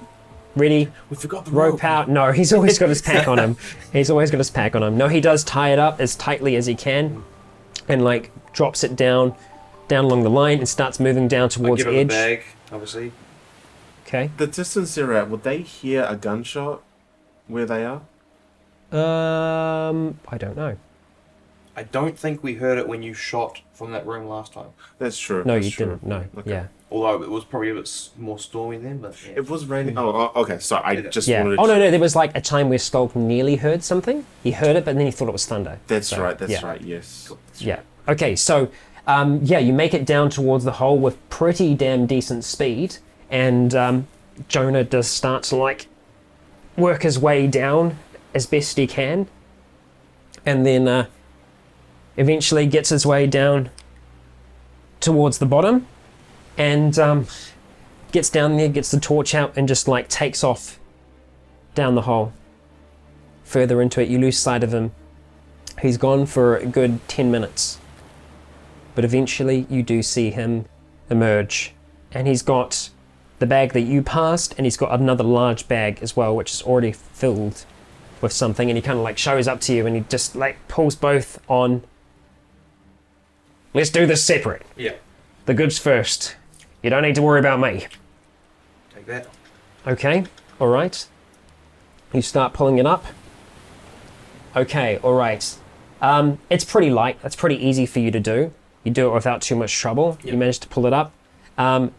ready? We forgot the Rope out. No, he's always got his pack on him. He's always got his pack on him. No, he does tie it up as tightly as he can, and like drops it down along the line and starts moving down I towards give the her edge. the bag, obviously. Okay. The distance they're at, would they hear a gunshot where they are? I don't know. I don't think we heard it when you shot from that room last time. That's true. No, that's you true. didn't. No. Okay. Yeah. Although it was probably a bit more stormy then, but yeah. It was raining. Oh, okay. Sorry, I just Yeah. wanted to... Oh no, there was like a time where Skulk nearly heard something. He heard it, but then he thought it was thunder. That's So, right, that's yeah. right, yes. Yeah. Okay, so you make it down towards the hole with pretty damn decent speed, and Jonah does start to like work his way down as best he can, and then eventually gets his way down towards the bottom, and gets down there, gets the torch out, and just like takes off down the hole. Further into it, you lose sight of him. He's gone for a good 10 minutes. But eventually you do see him emerge. And he's got the bag that you passed, and he's got another large bag as well, which is already filled with something. And he kind of like shows up to you, and he just like pulls both on. Let's do this separate. Yeah. The goods first. You don't need to worry about me. Take that. Okay, all right. You start pulling it up. Okay, all right. It's pretty light. That's pretty easy for you to do. You do it without too much trouble. Yep. You manage to pull it up. Now,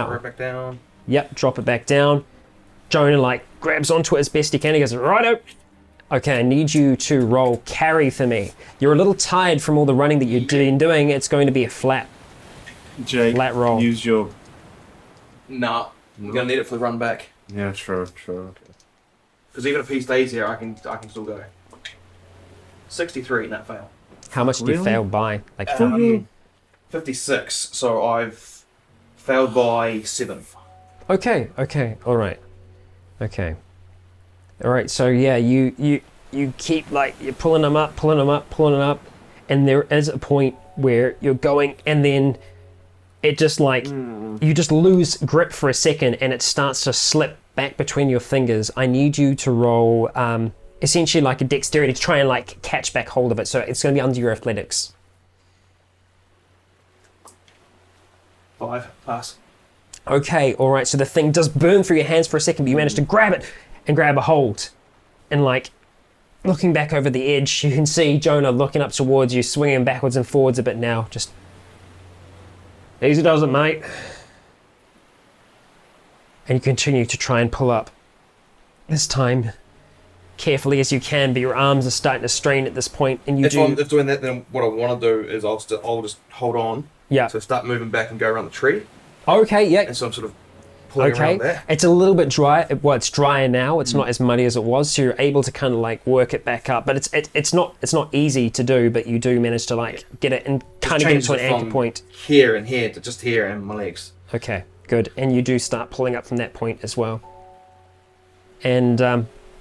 Right back down. yep, drop it back down. Jonah like grabs onto it as best he can. He goes, righto. Okay, I need you to roll carry for me. You're a little tired from all the running that you've been doing. It's going to be a flat Jake, Flat roll. use your... Nah, I'm gonna need it for the run back. Yeah, true. Because even if he stays here, I can still go. 63, not fail. How much do you Really? fail by? Like 56. So I've failed by 7. Okay, all right. Okay. All right, so yeah, you keep like, you're pulling them up, and there is a point where you're going, and then it just like, you just lose grip for a second, and it starts to slip back between your fingers. I need you to roll essentially like a dexterity to try and like catch back hold of it, so it's going to be under your athletics. 5. Pass. Okay, all right, so the thing does burn through your hands for a second, but you manage to grab it and grab a hold. And like, looking back over the edge, you can see Jonah looking up towards you, swinging backwards and forwards a bit now. Just easy does it, mate. And you continue to try and pull up. This time, carefully as you can, but your arms are starting to strain at this point, and you If do... I'm doing that, then what I want to do is I'll just hold on. Yeah. So start moving back and go around the tree. Okay, yeah. And so I'm sort of pulling around there. It's a little bit dry. Well, it's drier now. It's not as muddy as it was, so you're able to kind of like work it back up. But it's not easy to do. But you do manage to like get it and kind of get it to an anchor point. Here and here to just here and my legs. Okay, good. And you do start pulling up from that point as well. And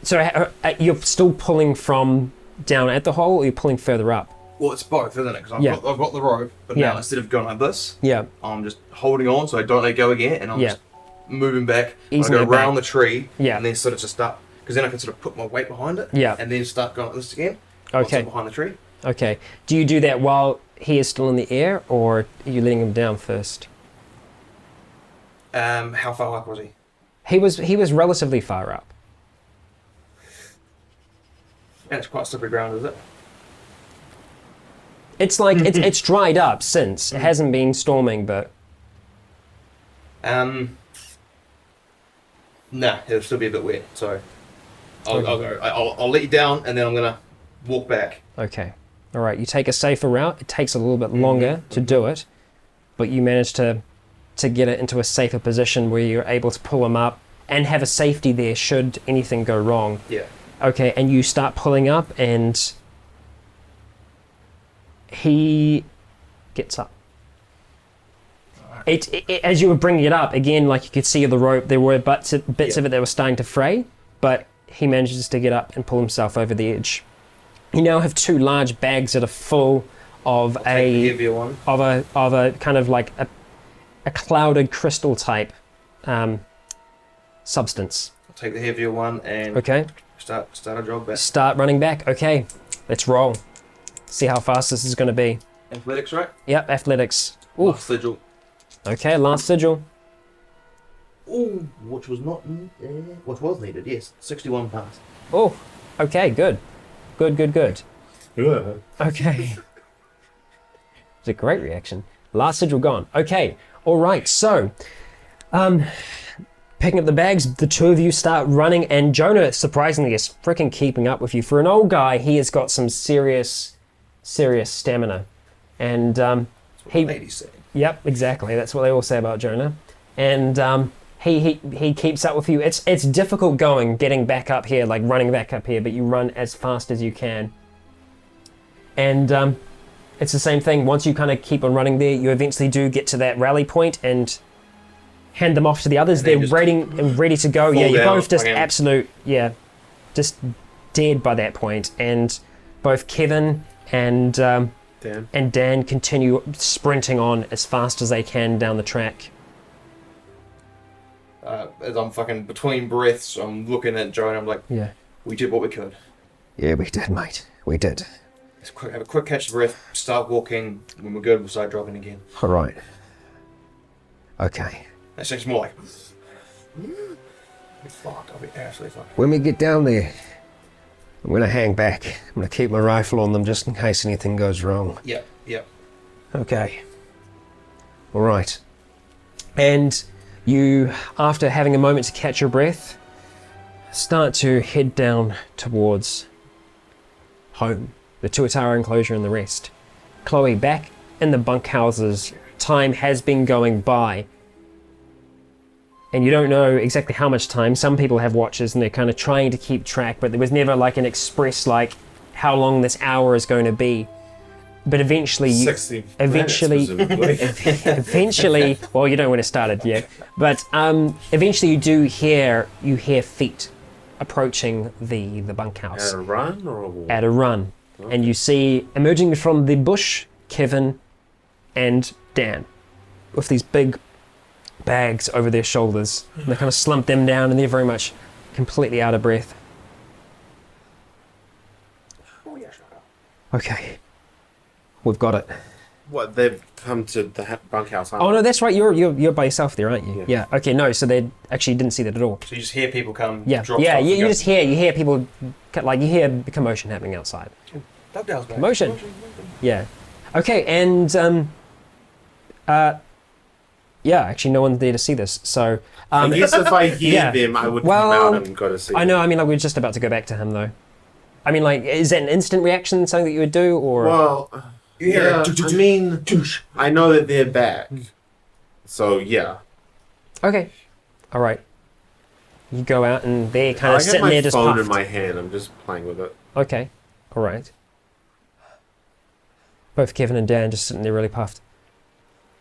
so you're still pulling from down at the hole, or you're pulling further up? Well, it's both, isn't it? Because Yeah. I've got the rope, but Yeah. now instead of going like this, Yeah. I'm just holding on so I don't let go again, and I'm Yeah. just moving back. Easing I go it back. around the tree, Yeah. and then sort of just start, because then I can sort of put my weight behind it, Yeah. and then start going like this again. Once Okay. I'm behind the tree. Okay. Do you do that while he is still in the air, or are you letting him down first? How far up was he? He was relatively far up. And it's quite slippery ground, is it? It's like it's dried up since. It hasn't been storming, but Nah, it'll still be a bit wet, so I'll go. I'll let you down, and then I'm gonna walk back. okay. All right, you take a safer route. It takes a little bit longer to do it, but you manage to get it into a safer position where you're able to pull him up and have a safety there should anything go wrong. Yeah. Okay, and you start pulling up, and he gets up. As you were bringing it up, again, like you could see the rope, there were bits of it that were starting to fray, but he manages to get up and pull himself over the edge. You now have 2 large bags that are full of Take the heavier one. of a kind of like a clouded crystal type substance. I'll take the heavier one and Okay, start a jog back. start running back. Okay, let's roll. See how fast this is going to be. Athletics, right? Yep, athletics. Ooh, Sigil. okay, last sigil. Ooh, which was not, which was needed. Yes, 61 pass. Oh, okay, good. Good. Yeah. Okay. It's a great reaction. Last sigil gone. Okay, all right, so picking up the bags, the two of you start running, and Jonah, surprisingly, is freaking keeping up with you. For an old guy, he has got some serious stamina. And Ladies say. Yep, exactly. That's what they all say about Jonah. And he keeps up with you. It's difficult getting back up here, like running back up here, but you run as fast as you can. And it's the same thing. Once you kind of keep on running there, you eventually do get to that rally point and hand them off to the others. They're ready to go. Yeah, you're both just just dead by that point. And both Kevin and Dan continue sprinting on as fast as they can down the track. As I'm fucking between breaths, I'm looking at Joe and I'm like, yeah, we did what we could. Yeah, we did, mate. We did. Have a quick catch of breath, start walking. When we're good, we'll start dropping again. All right. Okay. That seems more like... Fuck, I'll be absolutely fucked. When we get down there, I'm going to hang back. I'm going to keep my rifle on them just in case anything goes wrong. Yep. Okay. All right. And you, after having a moment to catch your breath, start to head down towards home, the Tuatara enclosure and the rest. Chloe, back in the bunkhouses, time has been going by. And you don't know exactly how much time. Some people have watches and they're kind of trying to keep track, but there was never like an express, like how long this hour is going to be. But eventually, 60 minutes, presumably. eventually, well, you don't know when it started yet, but eventually you hear feet approaching the bunkhouse. At a run or a walk? At a run. Okay. And you see emerging from the bush, Kevin and Dan with these big bags over their shoulders. And they kind of slump them down and they're very much completely out of breath. Okay. We've got it. What, they've come to the bunkhouse, Oh no, that's right, you're by yourself there, aren't you? Yeah. Okay, no, so they actually didn't see that at all. So you just hear people come, drop stuff. You just hear people, like you hear commotion happening outside. Commotion. Yeah. Okay, and actually no one's there to see this, so... I guess if I hear them, I would come out and go to see them. I know, I mean, like, we're just about to go back to him, though. I mean, like, is that an instant reaction, something that you would do, or... Well, yeah, I mean, I know that they're back, so yeah. Okay. All right. You go out, and they're kind of sitting there just I have my phone puffed. in my hand, I'm just playing with it. Okay. All right. Both Kevin and Dan just sitting there really puffed.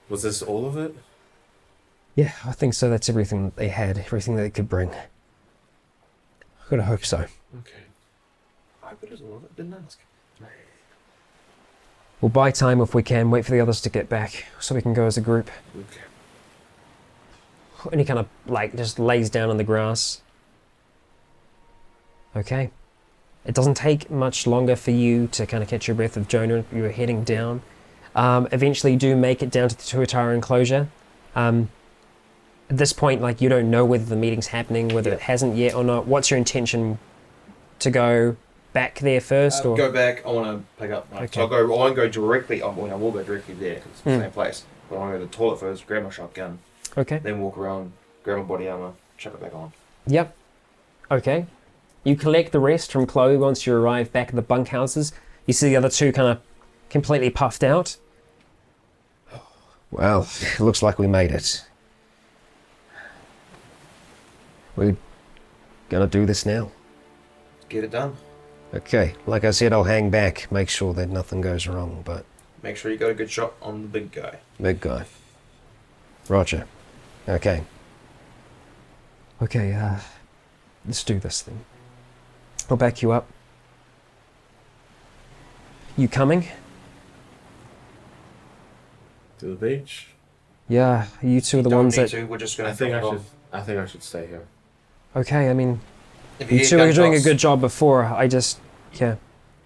Was this all of it? Yeah, I think so. That's everything that they had, everything that they could bring. I gotta hope so. Okay. I put it all of it, didn't ask. We'll buy time if we can, wait for the others to get back, so we can go as a group. Okay. And he kind of, like, just lays down on the grass. Okay. It doesn't take much longer for you to kind of catch your breath of Jonah. You're heading down. Eventually you do make it down to the Tuatara enclosure. At this point, like, you don't know whether the meeting's happening, whether it hasn't yet or not. What's your intention? To go back there first, or go back? I want to pick up. Okay. So I won't go directly. I will go directly there because it's the same place. But I want to go to the toilet first, grab my shotgun, okay, then walk around, grab my body armor, chuck it back on. Yep. Okay. You collect the rest from Chloe once you arrive back at the bunkhouses. You see the other two kind of completely puffed out. Well, it looks like we made it. We're gonna do this now. Get it done. Okay, like I said, I'll hang back, make sure that nothing goes wrong, but... Make sure you got a good shot on the big guy. Big guy. Roger. Okay. Okay, let's do this thing. I'll back you up. You coming? To the beach? Yeah, you two are the ones that... We're just gonna. I think I should stay here. Okay, I mean, If you hear two were doing a gunshots, good job before. I just, yeah.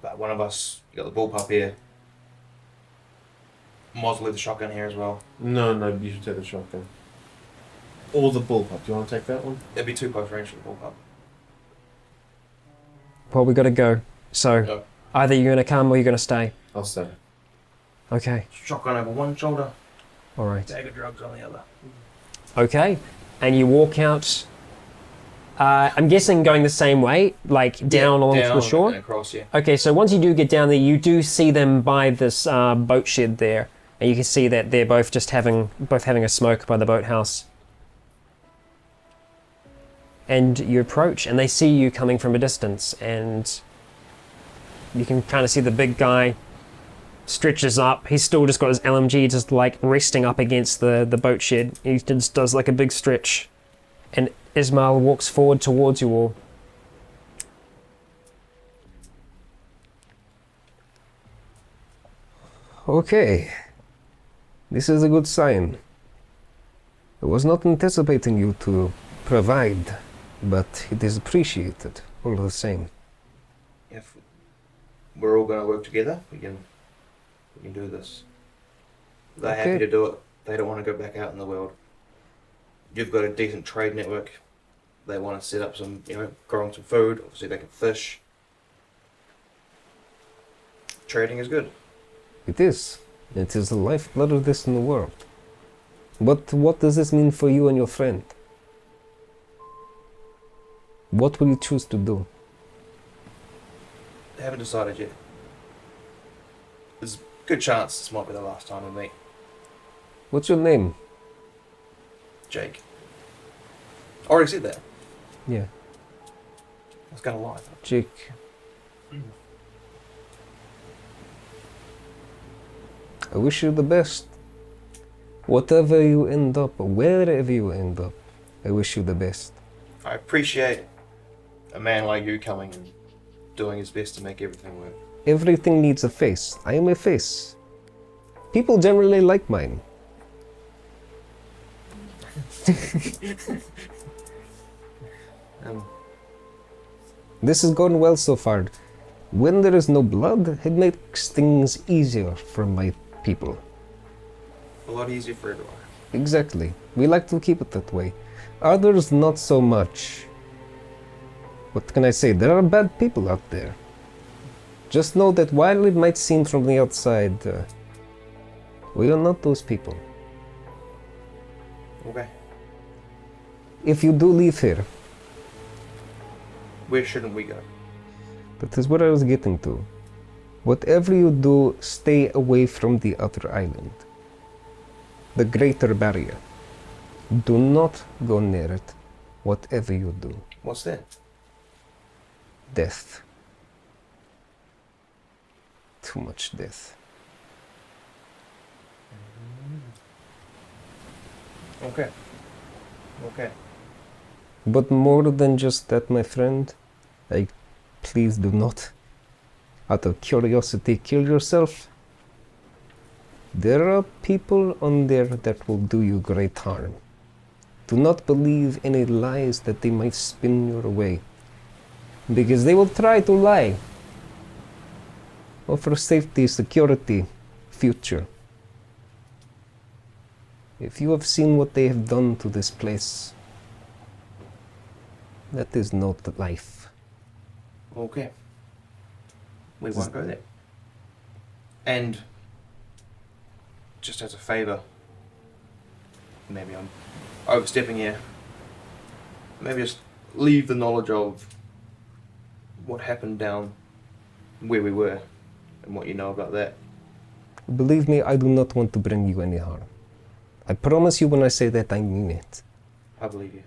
But one of us, you got the bullpup here. Might as well leave the shotgun here as well. No, you should take the shotgun. Or the bullpup. Do you want to take that one? It'd be too close range for the bullpup. Well, we gotta go. So, Go. either you're gonna come or you're gonna stay. I'll stay. Okay. Shotgun over one shoulder, All right. bag of drugs on the other. Okay. And you walk out. I'm guessing going the same way, like down along down the shore. and across, yeah. Okay, so once you do get down there, you do see them by this boat shed there, and you can see that they're both just having a smoke by the boathouse. And you approach, and they see you coming from a distance, and you can kind of see the big guy stretches up. He's still just got his LMG just like resting up against the boat shed. He just does like a big stretch, and Ismail walks forward towards you all. Okay. This is a good sign. I was not anticipating you to provide, but it is appreciated all the same. If we're all going to work together, we can do this. They're Okay. happy to do it. They don't want to go back out in the world. You've got a decent trade network. They want to set up some, growing some food. Obviously, they can fish. Trading is good. It is. It is the lifeblood of this in the world. But what does this mean for you and your friend? What will you choose to do? They haven't decided yet. There's a good chance this might be the last time we meet. What's your name? Jake. I already said that. Yeah, I was going to lie. Jake. I wish you the best. Whatever you end up, wherever you end up, I wish you the best. I appreciate a man like you coming and doing his best to make everything work. Everything needs a face. I am a face. People generally like mine. This has gone well so far. When there is no blood, it makes things easier for my people. A lot easier for everyone. Exactly. We like to keep it that way. Others, not so much. What can I say? There are bad people out there. Just know that while it might seem from the outside, we are not those people. Okay. If you do leave here, Where shouldn't we go? that is what I was getting to. Whatever you do, stay away from the other island. The Greater Barrier. Do not go near it, whatever you do. What's that? Death. Too much death. Okay. Okay. But more than just that, my friend, please do not, out of curiosity, kill yourself. There are people on there that will do you great harm. Do not believe any lies that they might spin your way, because they will try to lie. Offer safety, security, future. If you have seen what they have done to this place, that is not life. Okay. We won't go there. And just as a favour, maybe I'm overstepping here. Maybe just leave the knowledge of what happened down where we were and what you know about that. Believe me, I do not want to bring you any harm. I promise you when I say that, I mean it. I believe you.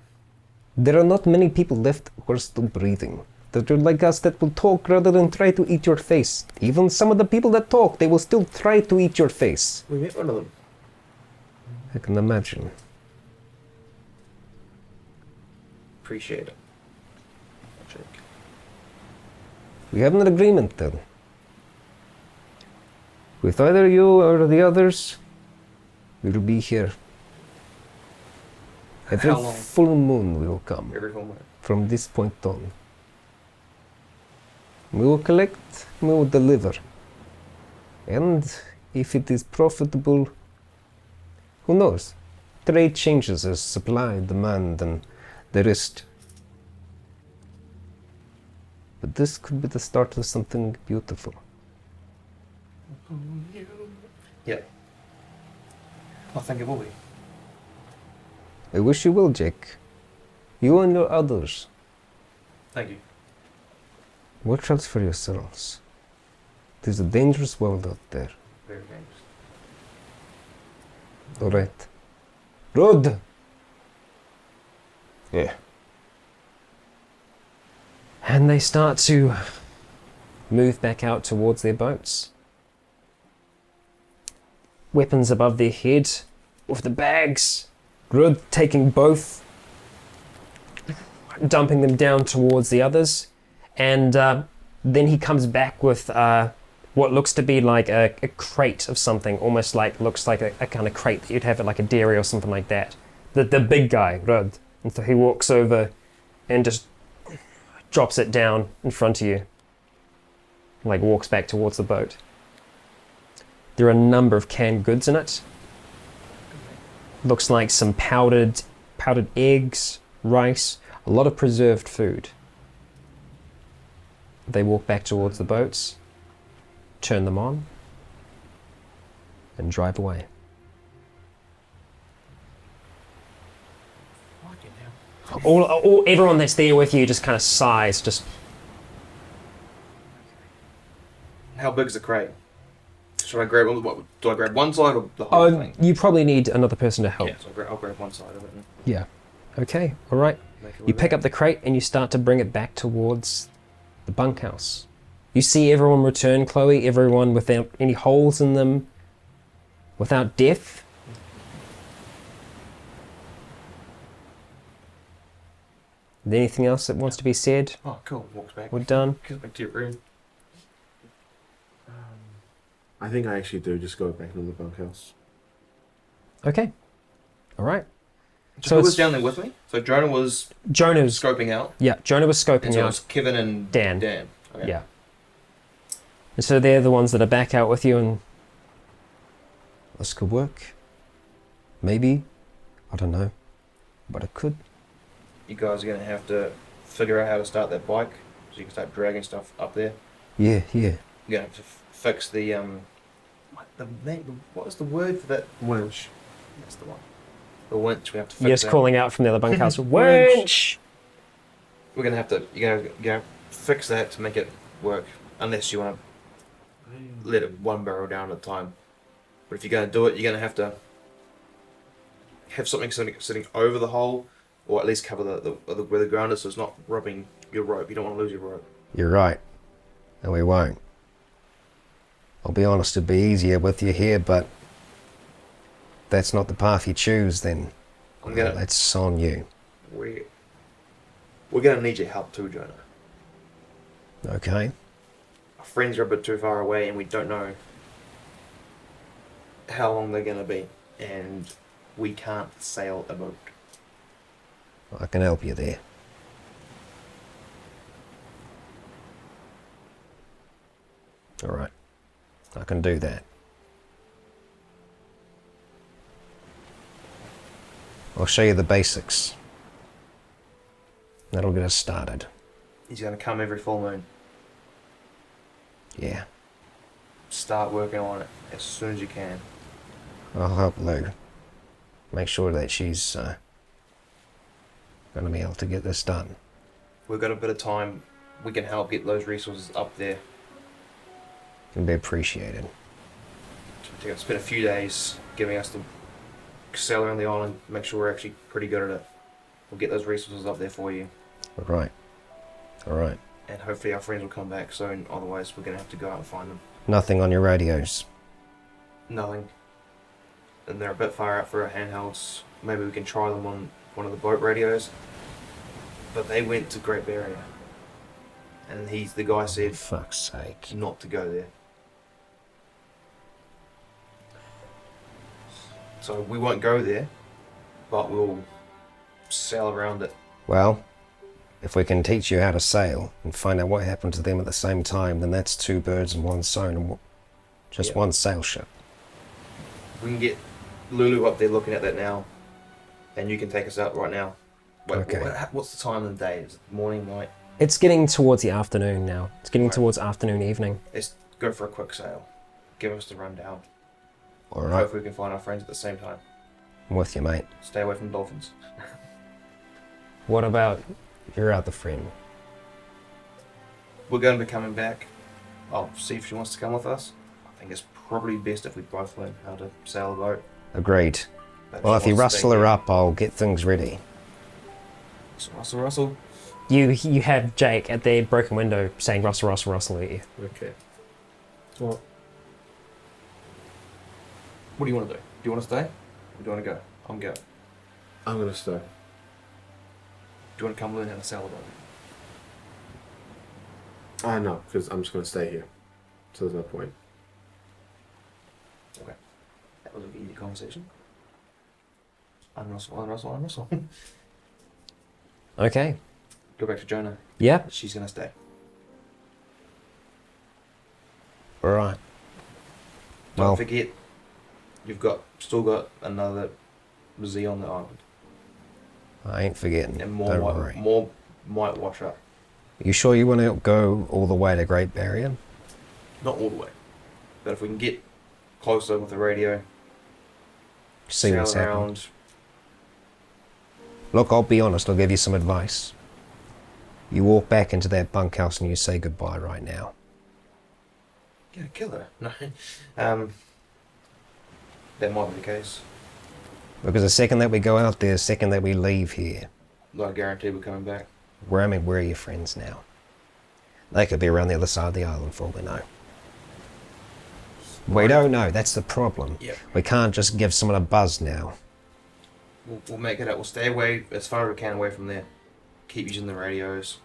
There are not many people left who are still breathing, that are like us, that will talk rather than try to eat your face. Even some of the people that talk, they will still try to eat your face. We met one of them. I can imagine. Appreciate it. Jake. We have an agreement then. With either you or the others, we'll be here. Every How long? full moon we will come. Every home went. From this point on. We will collect, we will deliver. And if it is profitable, who knows? Trade changes as supply, demand, and the rest. But this could be the start of something beautiful. Yep. I think it will be. I wish you will, Jack. You and your others. Thank you. Watch out for yourselves. There's a dangerous world out there. Very dangerous. Alright. Road! Yeah. And they start to move back out towards their boats. Weapons above their head, with the bags. Rud taking both, dumping them down towards the others. And then he comes back with what looks to be like a crate of something, almost like, looks like a kind of crate that you'd have at like a dairy or something like that. The big guy, Rud. And so he walks over and just drops it down in front of you. Like walks back towards the boat. There are a number of canned goods in it. Looks like some powdered eggs, rice, a lot of preserved food. They walk back towards the boats, turn them on, and drive away. Everyone that's there with you just kind of sighs, just... How big's the crate? Should I grab? What, do I grab one side or the whole thing? You probably need another person to help. Yeah, so I'll grab one side of it. And Yeah. Okay, all right. make it You with pick it. up the crate and you start to bring it back towards the bunkhouse. You see everyone return, Chloe, everyone without any holes in them, without death. Is there anything else that wants to be said? Oh, cool. Walks back. We're done. Goes back to your room. I think I actually do just go back into the bunkhouse. Okay. All right. So who was it's- down there with me? So Jonah was Jonah's... scoping out. Yeah, Jonah was And scoping so it out. was Kevin and Dan. Okay. Yeah. And so they're the ones that are back out with you, and This could work. Maybe. I don't know. But it could. You guys are going to have to figure out how to start that bike so you can start dragging stuff up there. Yeah. You're going to have to fix the what was the word for that? Winch. That's the one. The winch. We have to fix yes, that. calling out from the other bunkhouse, winch! We're going to have to. You're going to fix that to make it work. Unless you want to let it one barrel down at a time. But if you're going to do it, you're going to have something sitting over the hole, or at least cover the where the ground is, so it's not rubbing your rope. You don't want to lose your rope. You're right. No, we won't. I'll be honest, it'd be easier with you here, but that's not the path you choose, then I'm gonna. that's on you. We're going to need your help too, Jonah. Okay? Our friends are a bit too far away, and we don't know how long they're going to be, and we can't sail a boat. I can help you there. Alright. I can do that. I'll show you the basics. That'll get us started. He's going to come every full moon. Yeah. Start working on it as soon as you can. I'll help Lou. Make sure that she's going to be able to get this done. We've got a bit of time. We can help get those resources up there. Can be appreciated. Spend a few days giving us the sail around the island, make sure we're actually pretty good at it. We'll get those resources up there for you, Alright. Alright. and hopefully our friends will come back soon. Otherwise, we're gonna have to go out and find them. Nothing on your radios. Nothing. And they're a bit far out for our handhelds. Maybe we can try them on one of the boat radios. But they went to Great Barrier, and the guy said Fuck's sake. not to go there. So we won't go there, but we'll sail around it. Well, if we can teach you how to sail and find out what happened to them at the same time, then that's two birds and one stone and just Yeah. one sail ship. We can get Lulu up there looking at that now, and you can take us out right now. Wait, Okay. what's the time of the day? Is it morning, night? It's getting towards the afternoon now. It's getting Right. towards afternoon, evening. Let's go for a quick sail. Give us the rundown. Alright, Hopefully we can find our friends at the same time. I'm with you, mate. Stay away from dolphins. What about your other friend? We're going to be coming back. I'll see if she wants to come with us. I think it's probably best if we both learn how to sail a boat. Agreed. But Well, she if you wants to stay rustle her here. up, I'll get things ready. So Russell. You have Jake at the broken window saying Russell, Russell, Russell at you. Okay. Well, What do you want to do? Do you want to stay? Or do you want to go? I'm going. I'm gonna stay. Do you want to come learn how to sail a boat? I know, because I'm just gonna stay here. So there's no point. Okay. That was an easy conversation. I'm Russell. Okay. Go back to Jonah. Yeah. She's going to stay. Alright. Don't Well, forget, you've still got another Z on the island. I ain't forgetting. And Don't worry. more might wash up. You sure you want to go all the way to Great Barrier? Not all the way. But if we can get closer with the radio, See sail what's happening. around. Look, I'll be honest, I'll give you some advice. You walk back into that bunkhouse and you say goodbye right now. Yeah, kill her. No. That might be the case. Because the second that we go out there, the second that we leave here, Not guaranteed we're coming back. where are your friends now? They could be around the other side of the island for all we know. We don't know, that's the problem. Yep. We can't just give someone a buzz now. We'll make it up. We'll stay away as far as we can away from there. Keep using the radios.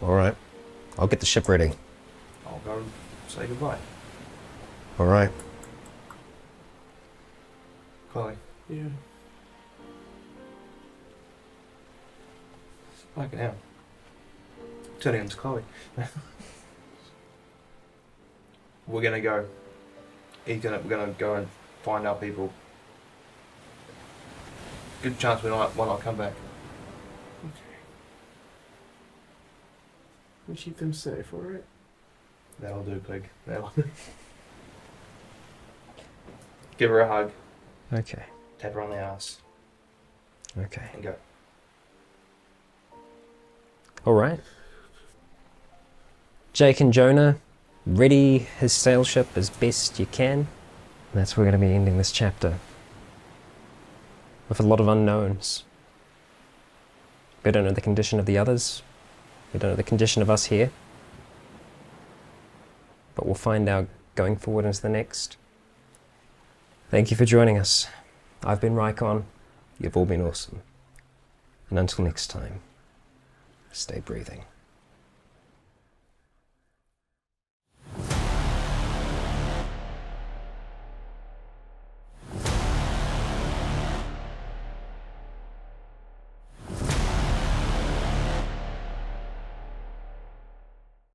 Alright. I'll get the ship ready. I'll go and say goodbye. Alright. Chloe. Yeah. Fucking hell. Turning into Chloe. We're gonna go. We're gonna go and find our people. Good chance we might not come back. Okay. We'll keep them safe, alright? That'll do, pig. That'll Give her a hug, Okay. tap her on the ass, Okay. and go. Alright. Jake and Jonah, ready his sail ship as best you can. And that's where we're going to be ending this chapter. With a lot of unknowns. We don't know the condition of the others. We don't know the condition of us here. But we'll find out going forward into the next. Thank you for joining us. I've been Rycon. You've all been awesome. And until next time, stay breathing.